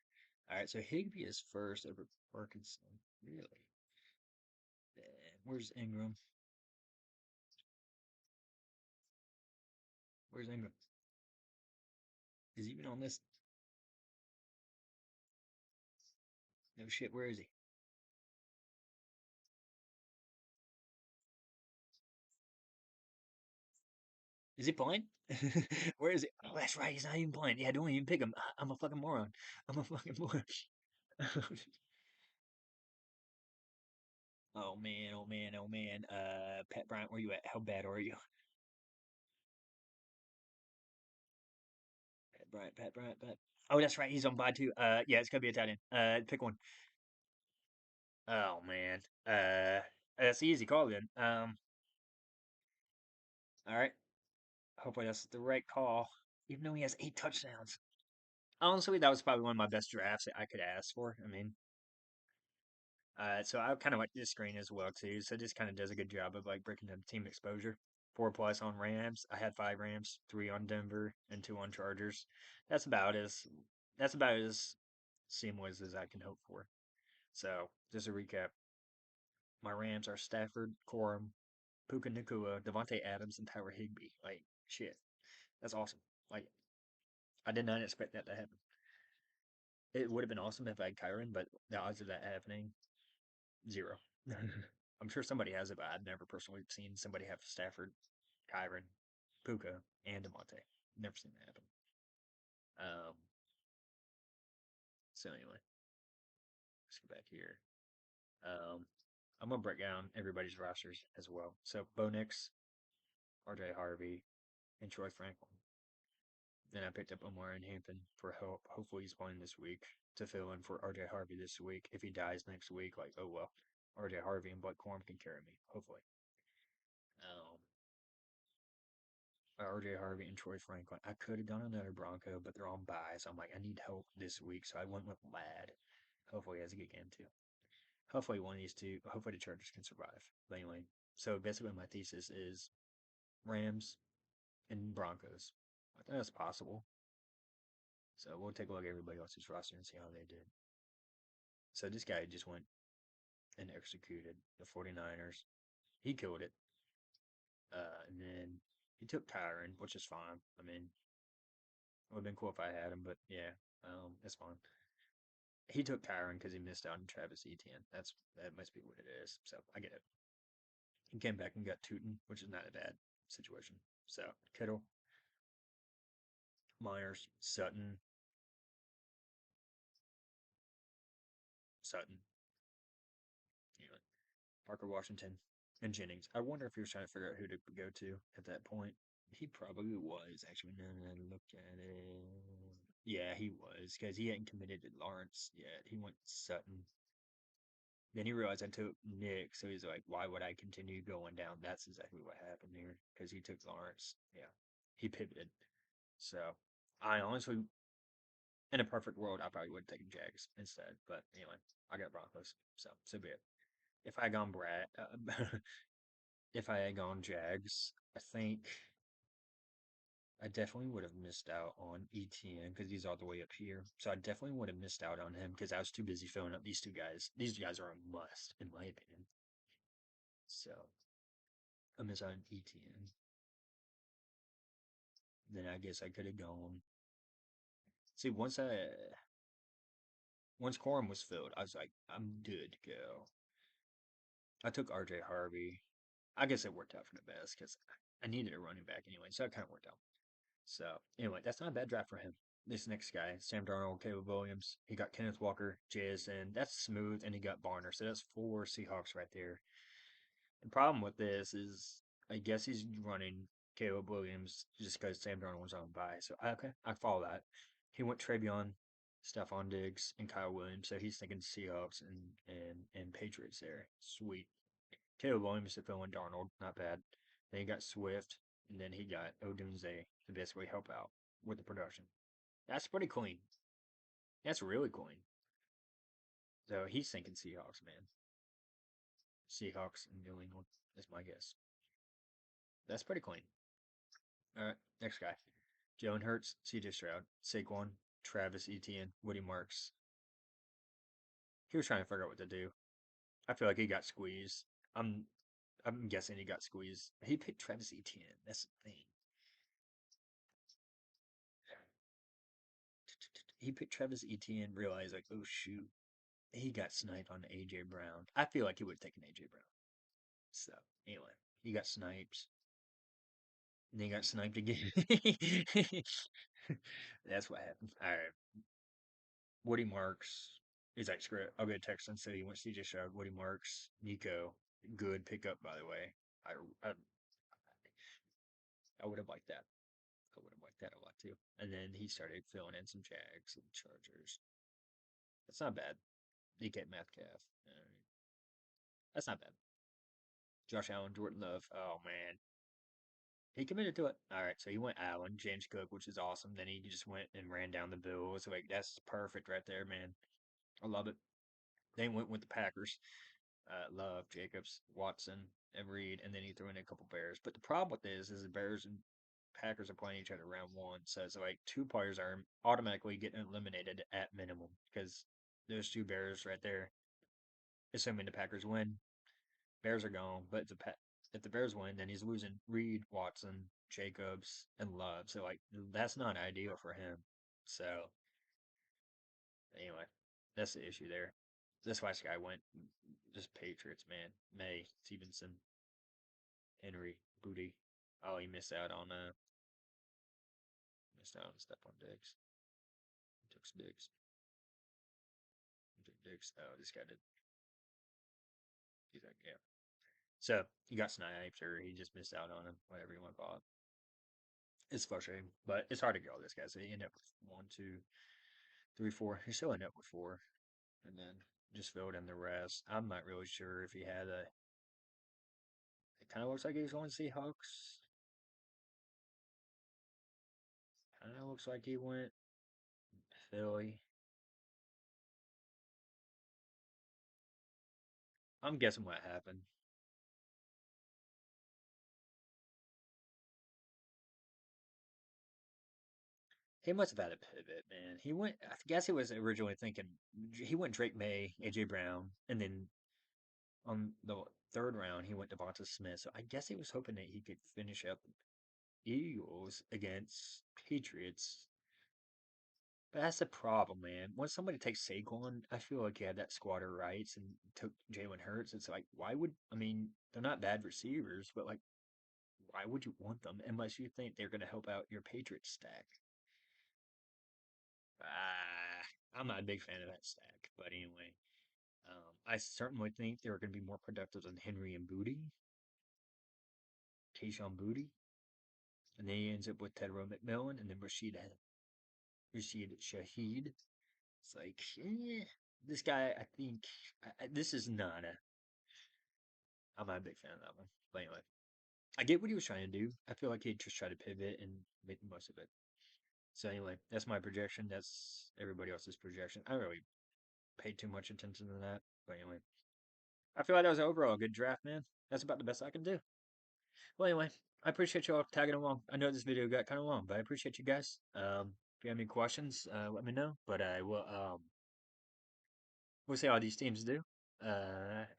All right, so Higby is first over Parkinson. Really? Where's Ingram? Where's Ingram? Is he even on this? No shit. Where is he? Is he playing? Where is he? Oh, that's right. He's not even playing. Yeah, don't even pick him. I'm a fucking moron. I'm a fucking moron. Oh man, oh man, oh man. Pat Bryant, where you at? How bad are you? Pat Bryant, Pat Bryant, Pat. Oh, that's right. He's on bye too. Yeah, it's gonna be a tight end. Pick one. Oh man. That's the easy call then. All right. Hopefully that's the right call. Even though he has 8 touchdowns. Honestly, that was probably one of my best drafts that I could ask for. I mean, so I kind of like this screen as well too. So this kind of does a good job of like breaking up team exposure. 4+ on Rams. I had 5 Rams, 3 on Denver, and 2 on Chargers. That's about as that's about as seamless as I can hope for. So just a recap: my Rams are Stafford, Corum, Puka Nakua, Devontae Adams, and Tyler Higbee. Like shit, that's awesome. Like I did not expect that to happen. It would have been awesome if I had Kyron, but the odds of that happening, zero. I'm sure somebody has it, but I've never personally seen somebody have Stafford, Kyron, Puka, and Demonte. Never seen that happen. Um, so anyway, let's go back here. Um, I'm gonna break down everybody's rosters as well. So Bo Nix, RJ Harvey, and Troy Franklin. Then I picked up Omar and Hampton for help. Hopefully he's playing this week to fill in for RJ Harvey this week. If he dies next week, like oh well, RJ Harvey and Blake Corum can carry me. Hopefully. Um, RJ Harvey and Troy Franklin. I could have done another Bronco, but they're on bye, so I'm like, I need help this week, so I went with Lad. Hopefully he has a good game too. Hopefully one of these two. Hopefully the Chargers can survive. But anyway, so basically my thesis is Rams and Broncos. I think that's possible. So we'll take a look at everybody else's roster and see how they did. So this guy just went and executed the 49ers. He killed it. And then he took Tyron, which is fine. I mean, it would have been cool if I had him, but yeah, it's fine. He took Tyron because he missed out on Travis Etienne. That must be what it is. So I get it. He came back and got Tootin, which is not a bad situation. So Kittle, Myers, Sutton, you know, Parker Washington, and Jennings. I wonder if he was trying to figure out who to go to at that point. He probably was actually. Now that I look at it, yeah, he was because he hadn't committed to Lawrence yet. He went Sutton. Then he realized I took Nick, so he's like, "Why would I continue going down?" That's exactly what happened here because he took Lawrence. Yeah, he pivoted. So I honestly, in a perfect world, I probably would have taken Jags instead. But anyway, I got Broncos, so be it. If I had gone if I had gone Jags, I think I definitely would have missed out on ETN because he's all the way up here. So I definitely would have missed out on him because I was too busy filling up these two guys. These guys are a must, in my opinion. So I missed out on ETN. Then I guess I could have gone. See, once Corum was filled, I was like, I'm good to go. I took RJ Harvey. I guess it worked out for the best because I needed a running back anyway, so it kind of worked out. So anyway, that's not a bad draft for him. This next guy, Sam Darnold, Caleb Williams, he got Kenneth Walker, JSN. That's smooth, and he got Barner. So that's 4 Seahawks right there. The problem with this is, I guess he's running Caleb Williams just because Sam Darnold was on bye. So okay, I follow that. He went Travion, Stephon Diggs, and Kyle Williams. So he's thinking Seahawks and Patriots there. Sweet. Caleb Williams to fill in Darnold, not bad. Then he got Swift, and then he got Odunze to basically help out with the production. That's pretty clean. That's really clean. So he's thinking Seahawks, man. Seahawks and New England is my guess. That's pretty clean. All right, next guy. Jalen Hurts, CJ Stroud, Saquon, Travis Etienne, Woody Marks. He was trying to figure out what to do. I feel like he got squeezed. I'm I'm guessing he got squeezed. He picked Travis Etienne. That's the thing. he picked Travis Etienne, realized like, oh shoot, he got sniped on AJ Brown. I feel like he would have taken AJ Brown. So anyway, he got sniped. And then he got sniped again. That's what happened. All right. Woody Marks. He's like, screw it. I'll go to Texans. So he went CJ Stroud, Woody Marks, Nico. Good pickup, by the way. I, I, I would have liked that. I would have liked that a lot too. And then he started filling in some Jags and Chargers. That's not bad. DK Metcalf. That's not bad. Josh Allen, Jordan Love. Oh man, he committed to it. All right, so he went Allen, James Cook, which is awesome. Then he just went and ran down the Bills. Like that's perfect right there, man. I love it. Then went with the Packers. Love, Jacobs, Watson, and Reed, and then he threw in a couple Bears. But the problem with this is the Bears and Packers are playing each other round one, so it's like two players are automatically getting eliminated at minimum because those two Bears right there. Assuming the Packers win, Bears are gone. But if the Bears win, then he's losing Reed, Watson, Jacobs, and Love. So like that's not ideal for him. So anyway, that's the issue there. That's why this guy went just Patriots, man. May, Stevenson, Henry, Booty. Oh, he missed out on Stephon Diggs. He took Diggs. He took Diggs. Oh, this guy did. He's like, yeah. So he got sniped, or he just missed out on him. Whatever you want to call it. It's frustrating, but it's hard to get all this guy. So he ended up with one, two, three, four. He still ended up with four, and then just filled in the rest. I'm not really sure if he had a. It kind of looks like he was going Seahawks. Kind of looks like he went Philly. I'm guessing what happened. He must have had a pivot, man. He went. I guess he was originally thinking he went Drake May, AJ Brown, and then on the third round he went Devonta Smith. So I guess he was hoping that he could finish up Eagles against Patriots. But that's the problem, man. When somebody takes Saquon, I feel like he had that squatter rights and took Jalen Hurts. It's like, why would I mean? They're not bad receivers, but like, why would you want them unless you think they're going to help out your Patriots stack? I'm not a big fan of that stack, but anyway, I certainly think they're going to be more productive than Henry and Booty, Tayshawn Booty, and then he ends up with Tedro McMillan and then Rashid Shaheed. It's like, this guy, I think, this is not a. I'm not a big fan of that one. But anyway, I get what he was trying to do. I feel like he just tried to pivot and make the most of it. So anyway, that's my projection. That's everybody else's projection. I don't really paid too much attention to that. But anyway, I feel like that was overall a good draft, man. That's about the best I can do. Well, anyway, I appreciate you all tagging along. I know this video got kind of long, but I appreciate you guys. If you have any questions, let me know. But I will. We'll see how these teams do.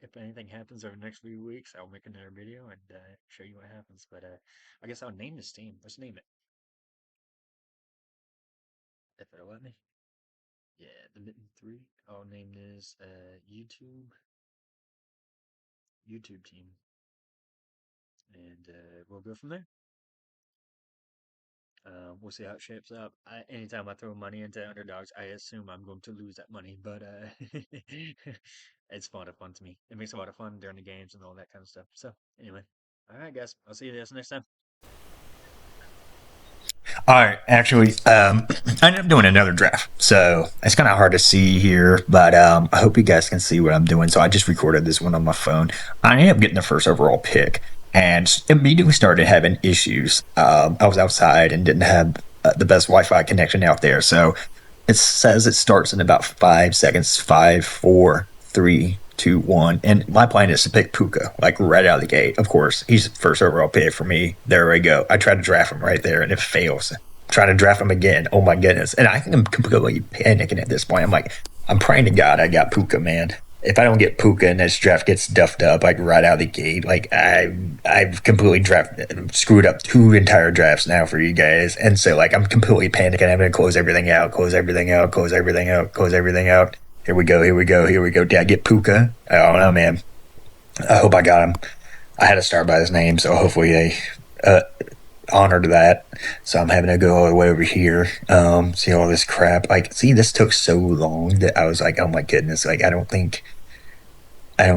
If anything happens over the next few weeks, I'll make another video and show you what happens. But I guess I'll name this team. Let's name it if it'll let me. Yeah, the Mitten Three. I'll name this YouTube team, and we'll go from there. We'll see how it shapes up. Anytime I throw money into underdogs, I assume I'm going to lose that money, but it's fun to me. It makes a lot of fun during the games and all that kind of stuff. So anyway, all right, guys, I'll see you guys next time. All right, actually, I ended up doing another draft, so it's kind of hard to see here, but I hope you guys can see what I'm doing. So I just recorded this one on my phone. I ended up getting the first overall pick, and immediately started having issues. I was outside and didn't have the best Wi-Fi connection out there, so it says it starts in about 5 seconds. Five, four, three, two, one. And my plan is to pick Puka, like right out of the gate. Of course, he's the first overall pick for me. There we go. I tried to draft him right there and it fails. Trying to draft him again. Oh my goodness. And I think I'm completely panicking at this point. I'm like, I'm praying to God I got Puka, man. if I don't get Puka and this draft gets duffed up like right out of the gate, like I've completely screwed up two entire drafts now for you guys, and so like I'm completely panicking. I'm gonna close everything out, close everything out, close everything out, close everything out. Here we go, here we go, here we go. Did I get Puka? I don't know, man. I hope I got him. I had to start by his name, so hopefully they uh, honored that. So I'm having to go all the way over here, see all this crap. Like, see, this took so long that I was like, oh my goodness, like I don't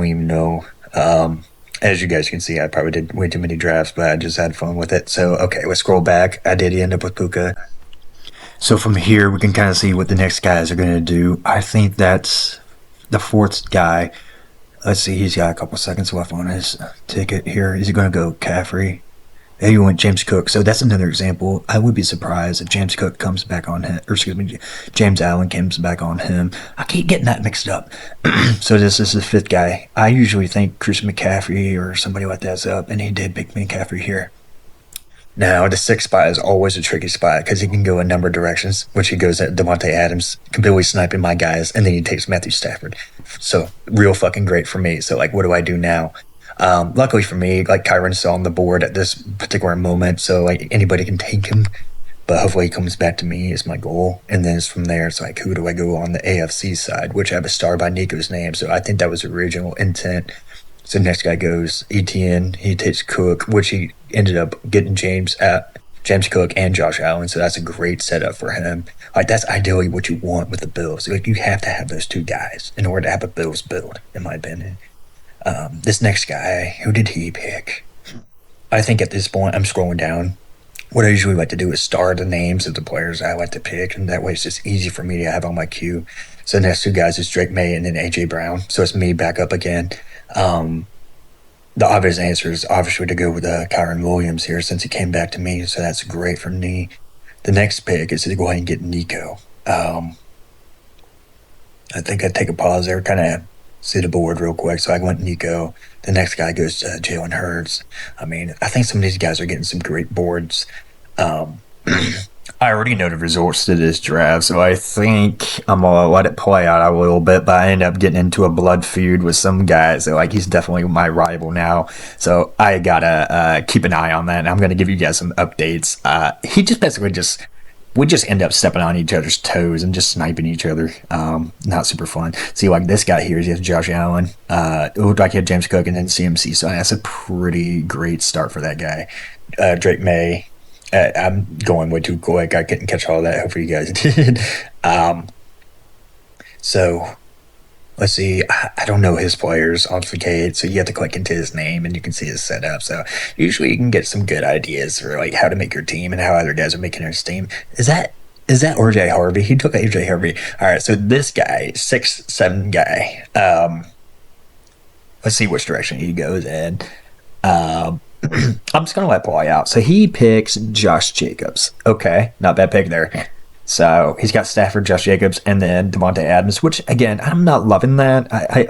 even know. As you guys can see, I probably did way too many drafts, but I just had fun with it. So, okay, let's scroll back. I did end up with Puka. So from here, we can kind of see what the next guys are going to do. I think that's the fourth guy. Let's see, he's got a couple seconds left on his ticket here. Is he going to go Caffrey? Hey, you went James Cook. So that's another example. I would be surprised if James Cook comes back on him, or excuse me, James Allen comes back on him. I keep getting that mixed up. So this is the fifth guy. I usually think Chris McCaffrey or somebody like that's up, and he did pick McCaffrey here. Now, the sixth spot is always a tricky spot because he can go a number of directions, which he goes at Devontae Adams, completely sniping my guys, and then he takes Matthew Stafford. So, real fucking great for me. So, like, what do I do now? Luckily for me, like, Kyron's still on the board at this particular moment, so, like, anybody can take him. But hopefully he comes back to me is my goal. And then it's from there, it's like, who do I go on the AFC side, which I have a star by Nico's name. So, I think that was the original intent. So next guy goes ETN. He takes Cook, which he ended up getting James Cook and Josh Allen. So that's a great setup for him. Like that's ideally what you want with the Bills. Like you have to have those two guys in order to have a Bills build, in my opinion. This next guy, who did he pick? I think at this point I'm scrolling down. What I usually like to do is star the names of the players I like to pick, and that way it's just easy for me to have on my queue. So the next two guys is Drake May and then AJ Brown. So it's me back up again. Um, the obvious answer is obviously to go with Kyron Williams here since he came back to me, so that's great for me. The next pick is to go ahead and get Nico. I think I'd take a pause there, kind of see the board real quick. So I went Nico. The next guy goes to Jalen Hurts. I mean, I think some of these guys are getting some great boards. Um, I already know the results to this draft, so I think I'm gonna let it play out a little bit. But I end up getting into a blood feud with some guys. So like he's definitely my rival now. So I gotta keep an eye on that, and I'm gonna give you guys some updates. He just basically just we just end up stepping on each other's toes and just sniping each other. Not super fun. See, like this guy here, he has Josh Allen. It looked like he had James Cook and then CMC. So that's a pretty great start for that guy. Drake May. I'm going way too quick. I couldn't catch all that. Hopefully you guys did. Um, so let's see. I don't know his players on Facade, so you have to click into his name and you can see his setup. So usually you can get some good ideas for like how to make your team and how other guys are making their team. Is that RJ Harvey? He took AJ Harvey. All right. So this guy, 6'7" guy. Let's see which direction he goes in. Um, I'm just gonna let it play out. So he picks Josh Jacobs. Okay, not bad pick there. So he's got Stafford, Josh Jacobs, and then Devontae Adams. Which again, I'm not loving that. I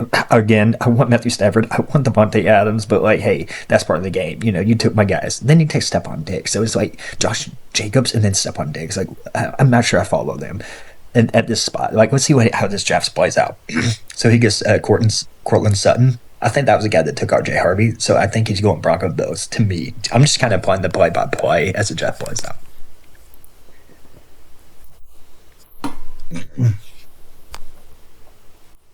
want Matthew Stafford. I want Devontae Adams, but like, hey, that's part of the game. You know, you took my guys. Then you take Stephon Diggs. So it's like Josh Jacobs and then Stephon Diggs. Like, I'm not sure I follow them. And at this spot, like, let's see how this draft plays out. So he gets Cortland Sutton. I think that was the guy that took RJ Harvey, so I think he's going Bronco Bills to me. I'm just kind of playing the play by play as the draft plays out.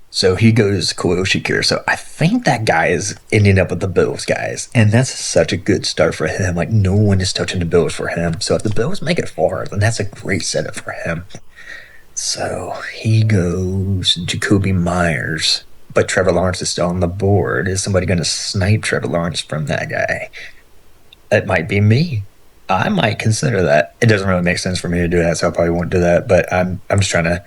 So he goes Khalil Shakir. So I think that guy is ending up with the Bills, guys. And that's such a good start for him. Like, no one is touching the Bills for him. So if the Bills make it far, then that's a great setup for him. So he goes Jacoby Myers. But Trevor Lawrence is still on the board. Is somebody going to snipe Trevor Lawrence from that guy? It might be me. I might consider that. It doesn't really make sense for me to do that, so I probably won't do that. But I'm just trying to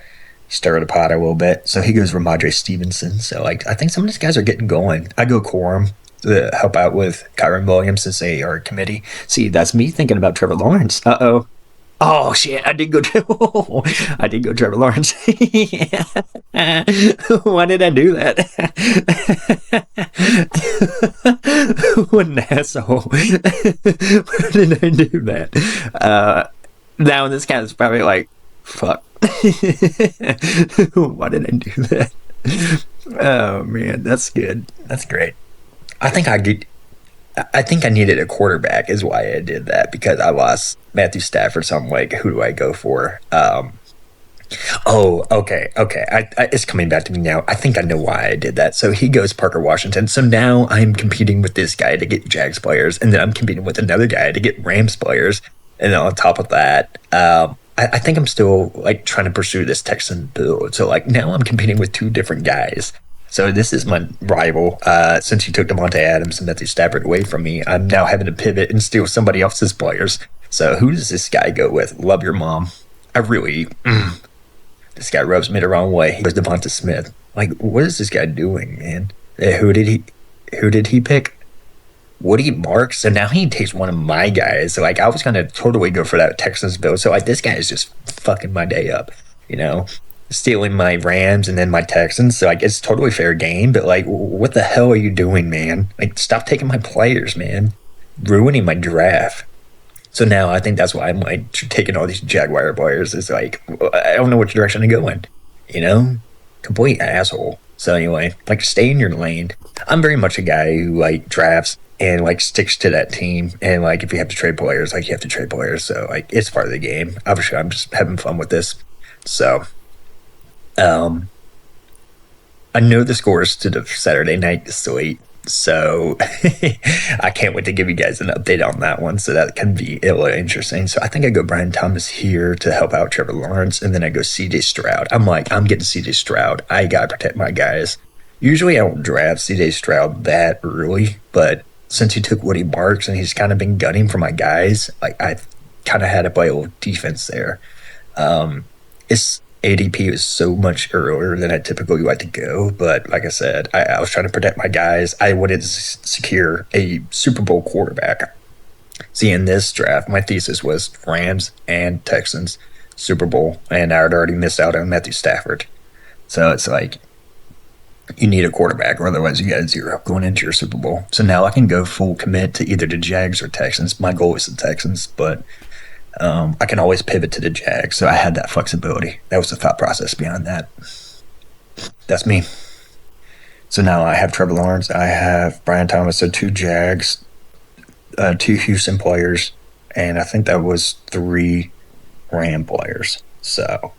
stir the pot a little bit. So he goes Ramondre Stevenson. So like I think some of these guys are getting going. I go Quorum to help out with Kyron Williams since they are a committee. See, that's me thinking about Trevor Lawrence. Uh-oh. Oh shit! I did go. I did go Trevor Lawrence. Why did I do that? What an asshole! Why did I do that? Now this guy is probably like, "Fuck! Why did I do that?" Oh man, that's good. That's great. I think I get. I think I needed a quarterback is why I did that because I lost Matthew Stafford. So I'm like, who do I go for? Oh, okay, okay. It's coming back to me now. I think I know why I did that. So he goes Parker Washington. So now I'm competing with this guy to get Jags players, and then I'm competing with another guy to get Rams players. And then on top of that, I think I'm still like trying to pursue this Texan build. So like now I'm competing with two different guys. So this is my rival. Since he took Devontae Adams and Matthew Stafford away from me, I'm now having to pivot and steal somebody else's players. So who does this guy go with? Love your mom. I really this guy rubs me the wrong way. He was Devonta Smith. Like, what is this guy doing, man? Who did he? Who did he pick? Woody Marks. So now he takes one of my guys. So like, I was gonna totally go for that Texans build. So like, this guy is just fucking my day up. You know, stealing my Rams and then my Texans. So like, it's totally fair game. But like, what the hell are you doing, man? Like, stop taking my players, man. Ruining my draft. So now I think that's why I'm like taking all these Jaguar players. It's like I don't know which direction to go in. You know, complete asshole. So anyway, like stay in your lane. I'm very much a guy who like drafts and like sticks to that team. And like if you have to trade players, like you have to trade players. So like it's part of the game. Obviously, I'm just having fun with this. So um, I know the scores to the Saturday night slate, so I can't wait to give you guys an update on that one. So that can be interesting. So I think I go Brian Thomas here to help out Trevor Lawrence, and then I go CJ Stroud. I'm like, I'm getting CJ Stroud. I gotta protect my guys. Usually I don't draft CJ Stroud that early, but since he took Woody Marks and he's kind of been gunning for my guys, like I kind of had to play a little defense there. Its ADP is so much earlier than I typically like to go. But like I said, I was trying to protect my guys. I wanted to secure a Super Bowl quarterback. See, in this draft, my thesis was Rams and Texans Super Bowl, and I had already missed out on Matthew Stafford. So it's like you need a quarterback, or otherwise you got a zero going into your Super Bowl. So now I can go full commit to either the Jags or Texans. My goal is the Texans, but I can always pivot to the Jags. So I had that flexibility. That was the thought process behind that. That's me. So now I have Trevor Lawrence. I have Brian Thomas. So two Jags, two Houston players, and I think that was three Ram players. So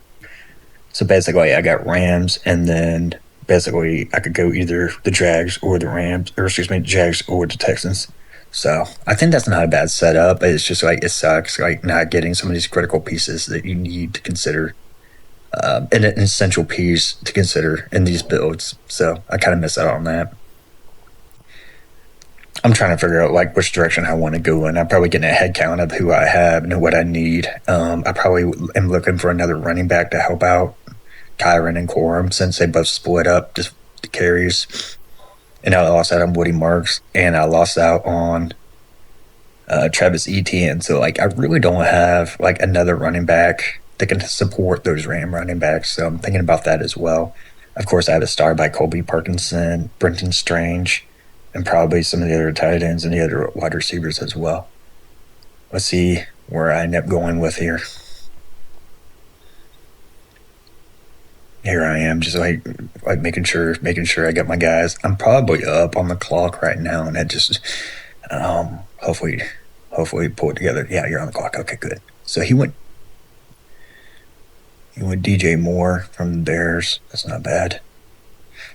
basically, I got Rams, and then basically I could go either the Jags or the Rams, or excuse me, Jags or the Texans. So I think that's not a bad setup. It's just like it sucks, like not getting some of these critical pieces that you need to consider, and an essential piece to consider in these builds. So I kind of miss out on that. I'm trying to figure out like which direction I want to go in. I'm probably getting a head count of who I have and what I need. I probably am looking for another running back to help out Kyron and Corum since they both split up just the carries. And I lost out on Woody Marks, and I lost out on Travis Etienne. So like I really don't have like another running back that can support those Ram running backs. So I'm thinking about that as well. Of course, I have a star by Colby Parkinson, Brenton Strange, and probably some of the other tight ends and the other wide receivers as well. Let's see where I end up going with here. Here I am, just like making sure I got my guys. I'm probably up on the clock right now, and I just hopefully pull it together. Yeah, you're on the clock. Okay, good. So he went DJ Moore from the Bears. That's not bad.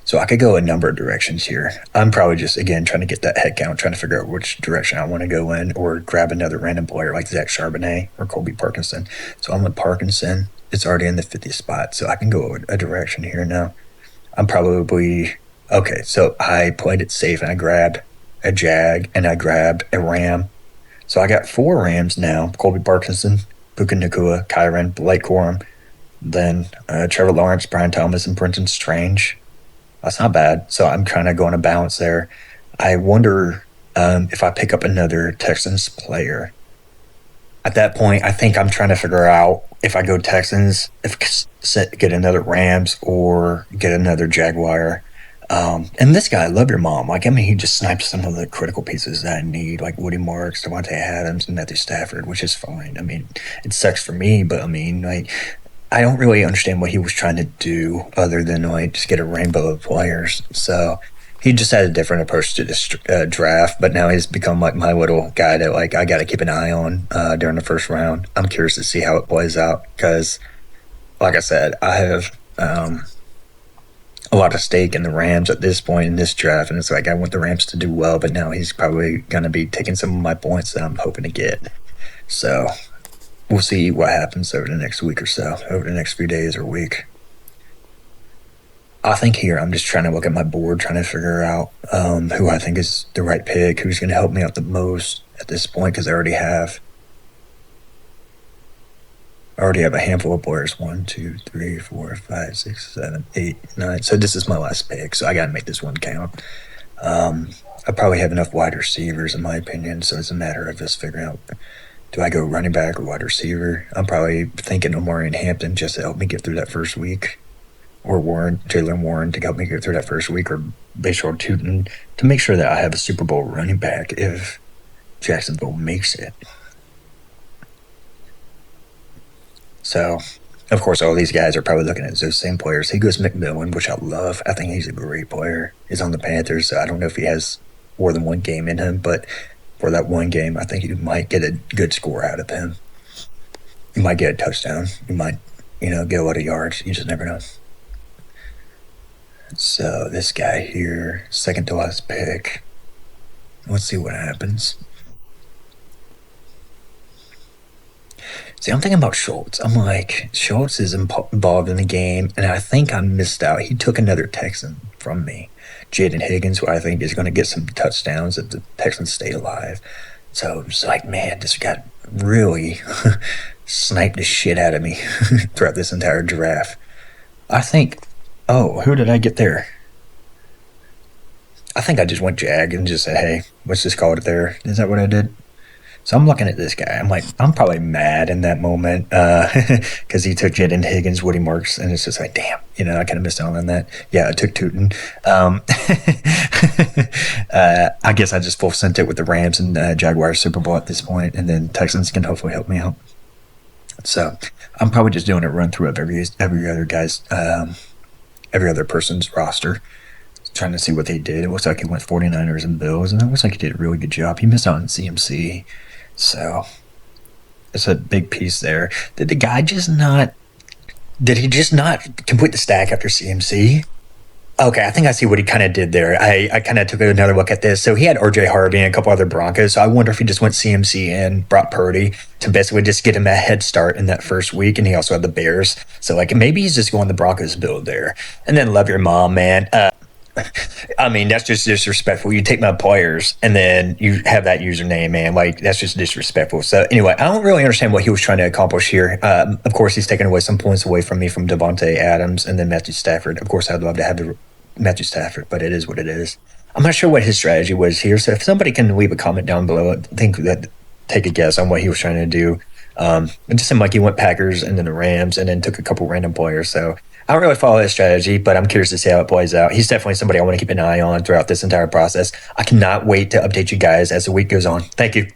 So I could go a number of directions here. I'm probably just again trying to get that head count, trying to figure out which direction I want to go in, or grab another random player like Zach Charbonnet or Colby Parkinson. So I'm with Parkinson. It's already in the 50th spot, so I can go a direction here now. I'm probably okay. So I played it safe and I grabbed a Jag and I grabbed a Ram. So I got four Rams now: Colby Parkinson, Puka Nakua, Kyron, Blake Corum, then Trevor Lawrence, Brian Thomas, and Brenton Strange. That's not bad. So I'm kind of going to balance there. I wonder if I pick up another Texans player. At that point, I think I'm trying to figure out if I go Texans, if get another Rams or get another Jaguar. And this guy, love your mom. Like, I mean, he just snipes some of the critical pieces that I need, like Woody Marks, Devontae Adams, and Matthew Stafford, which is fine. I mean, it sucks for me, but I mean, like, I don't really understand what he was trying to do other than like just get a rainbow of players. So he just had a different approach to this draft, but now he's become like my little guy that like I got to keep an eye on during the first round. I'm curious to see how it plays out because, like I said, I have a lot of stake in the Rams at this point in this draft, and it's like I want the Rams to do well, but now he's probably going to be taking some of my points that I'm hoping to get. So we'll see what happens over the next week or so, over the next few days or week. I think here I'm just trying to look at my board, trying to figure out who I think is the right pick, who's going to help me out the most at this point, because I already have a handful of players. 1, 2, 3, 4, 5, 6, 7, 8, 9. So this is my last pick, so I got to make this one count. I probably have enough wide receivers, in my opinion, so it's a matter of just figuring out, do I go running back or wide receiver? I'm probably thinking Omari and Hampton just to help me get through that first week, or Jalen Warren to help me get through that first week, or Bashard Tootin to make sure that I have a Super Bowl running back if Jacksonville makes it. So, of course, all these guys are probably looking at those same players. He goes McMillan, which I love. I think he's a great player. He's on the Panthers, so I don't know if he has more than one game in him, but for that one game, I think you might get a good score out of him. You might get a touchdown. You might, get a lot of yards. You just never know. So this guy here, second to last pick. Let's see what happens. See, I'm thinking about Schultz. I'm like, Schultz is involved in the game, and I think I missed out. He took another Texan from me, Jaden Higgins, who I think is going to get some touchdowns if the Texans stay alive. So it's like, man, this guy really sniped the shit out of me throughout this entire draft. I think, oh, who did I get there? I think I just went Jag and just said, hey, let's just call it there. Is that what I did? So I'm looking at this guy. I'm like, I'm probably mad in that moment because he took Jaden Higgins, Woody Marks, and it's just like, damn, I kind of missed out on that. Yeah, I took Tootin. I guess I just full sent it with the Rams and Jaguars Super Bowl at this point, and then Texans can hopefully help me out. So I'm probably just doing a run through of every other person's roster, trying to see what they did. It looks like he went 49ers and Bills, and it looks like he did a really good job. He missed out on CMC, so it's a big piece there. Did the guy just not? Did he just not complete the stack after CMC? Okay, I think I see what he kind of did there. I kind of took another look at this. So he had RJ Harvey and a couple other Broncos. So I wonder if he just went CMC and brought Purdy to basically just get him a head start in that first week. And he also had the Bears. So like maybe he's just going the Broncos build there. And then love your mom, man. I mean, that's just disrespectful. You take my players and then you have that username, man. Like, that's just disrespectful. So, anyway, I don't really understand what he was trying to accomplish here. Of course, he's taken away some points away from me from Devontae Adams and then Matthew Stafford. Of course, I'd love to have the Matthew Stafford, but it is what it is. I'm not sure what his strategy was here. So, if somebody can leave a comment down below, take a guess on what he was trying to do. It just seemed like he went Packers and then the Rams and then took a couple random players. So, I don't really follow his strategy, but I'm curious to see how it plays out. He's definitely somebody I want to keep an eye on throughout this entire process. I cannot wait to update you guys as the week goes on. Thank you.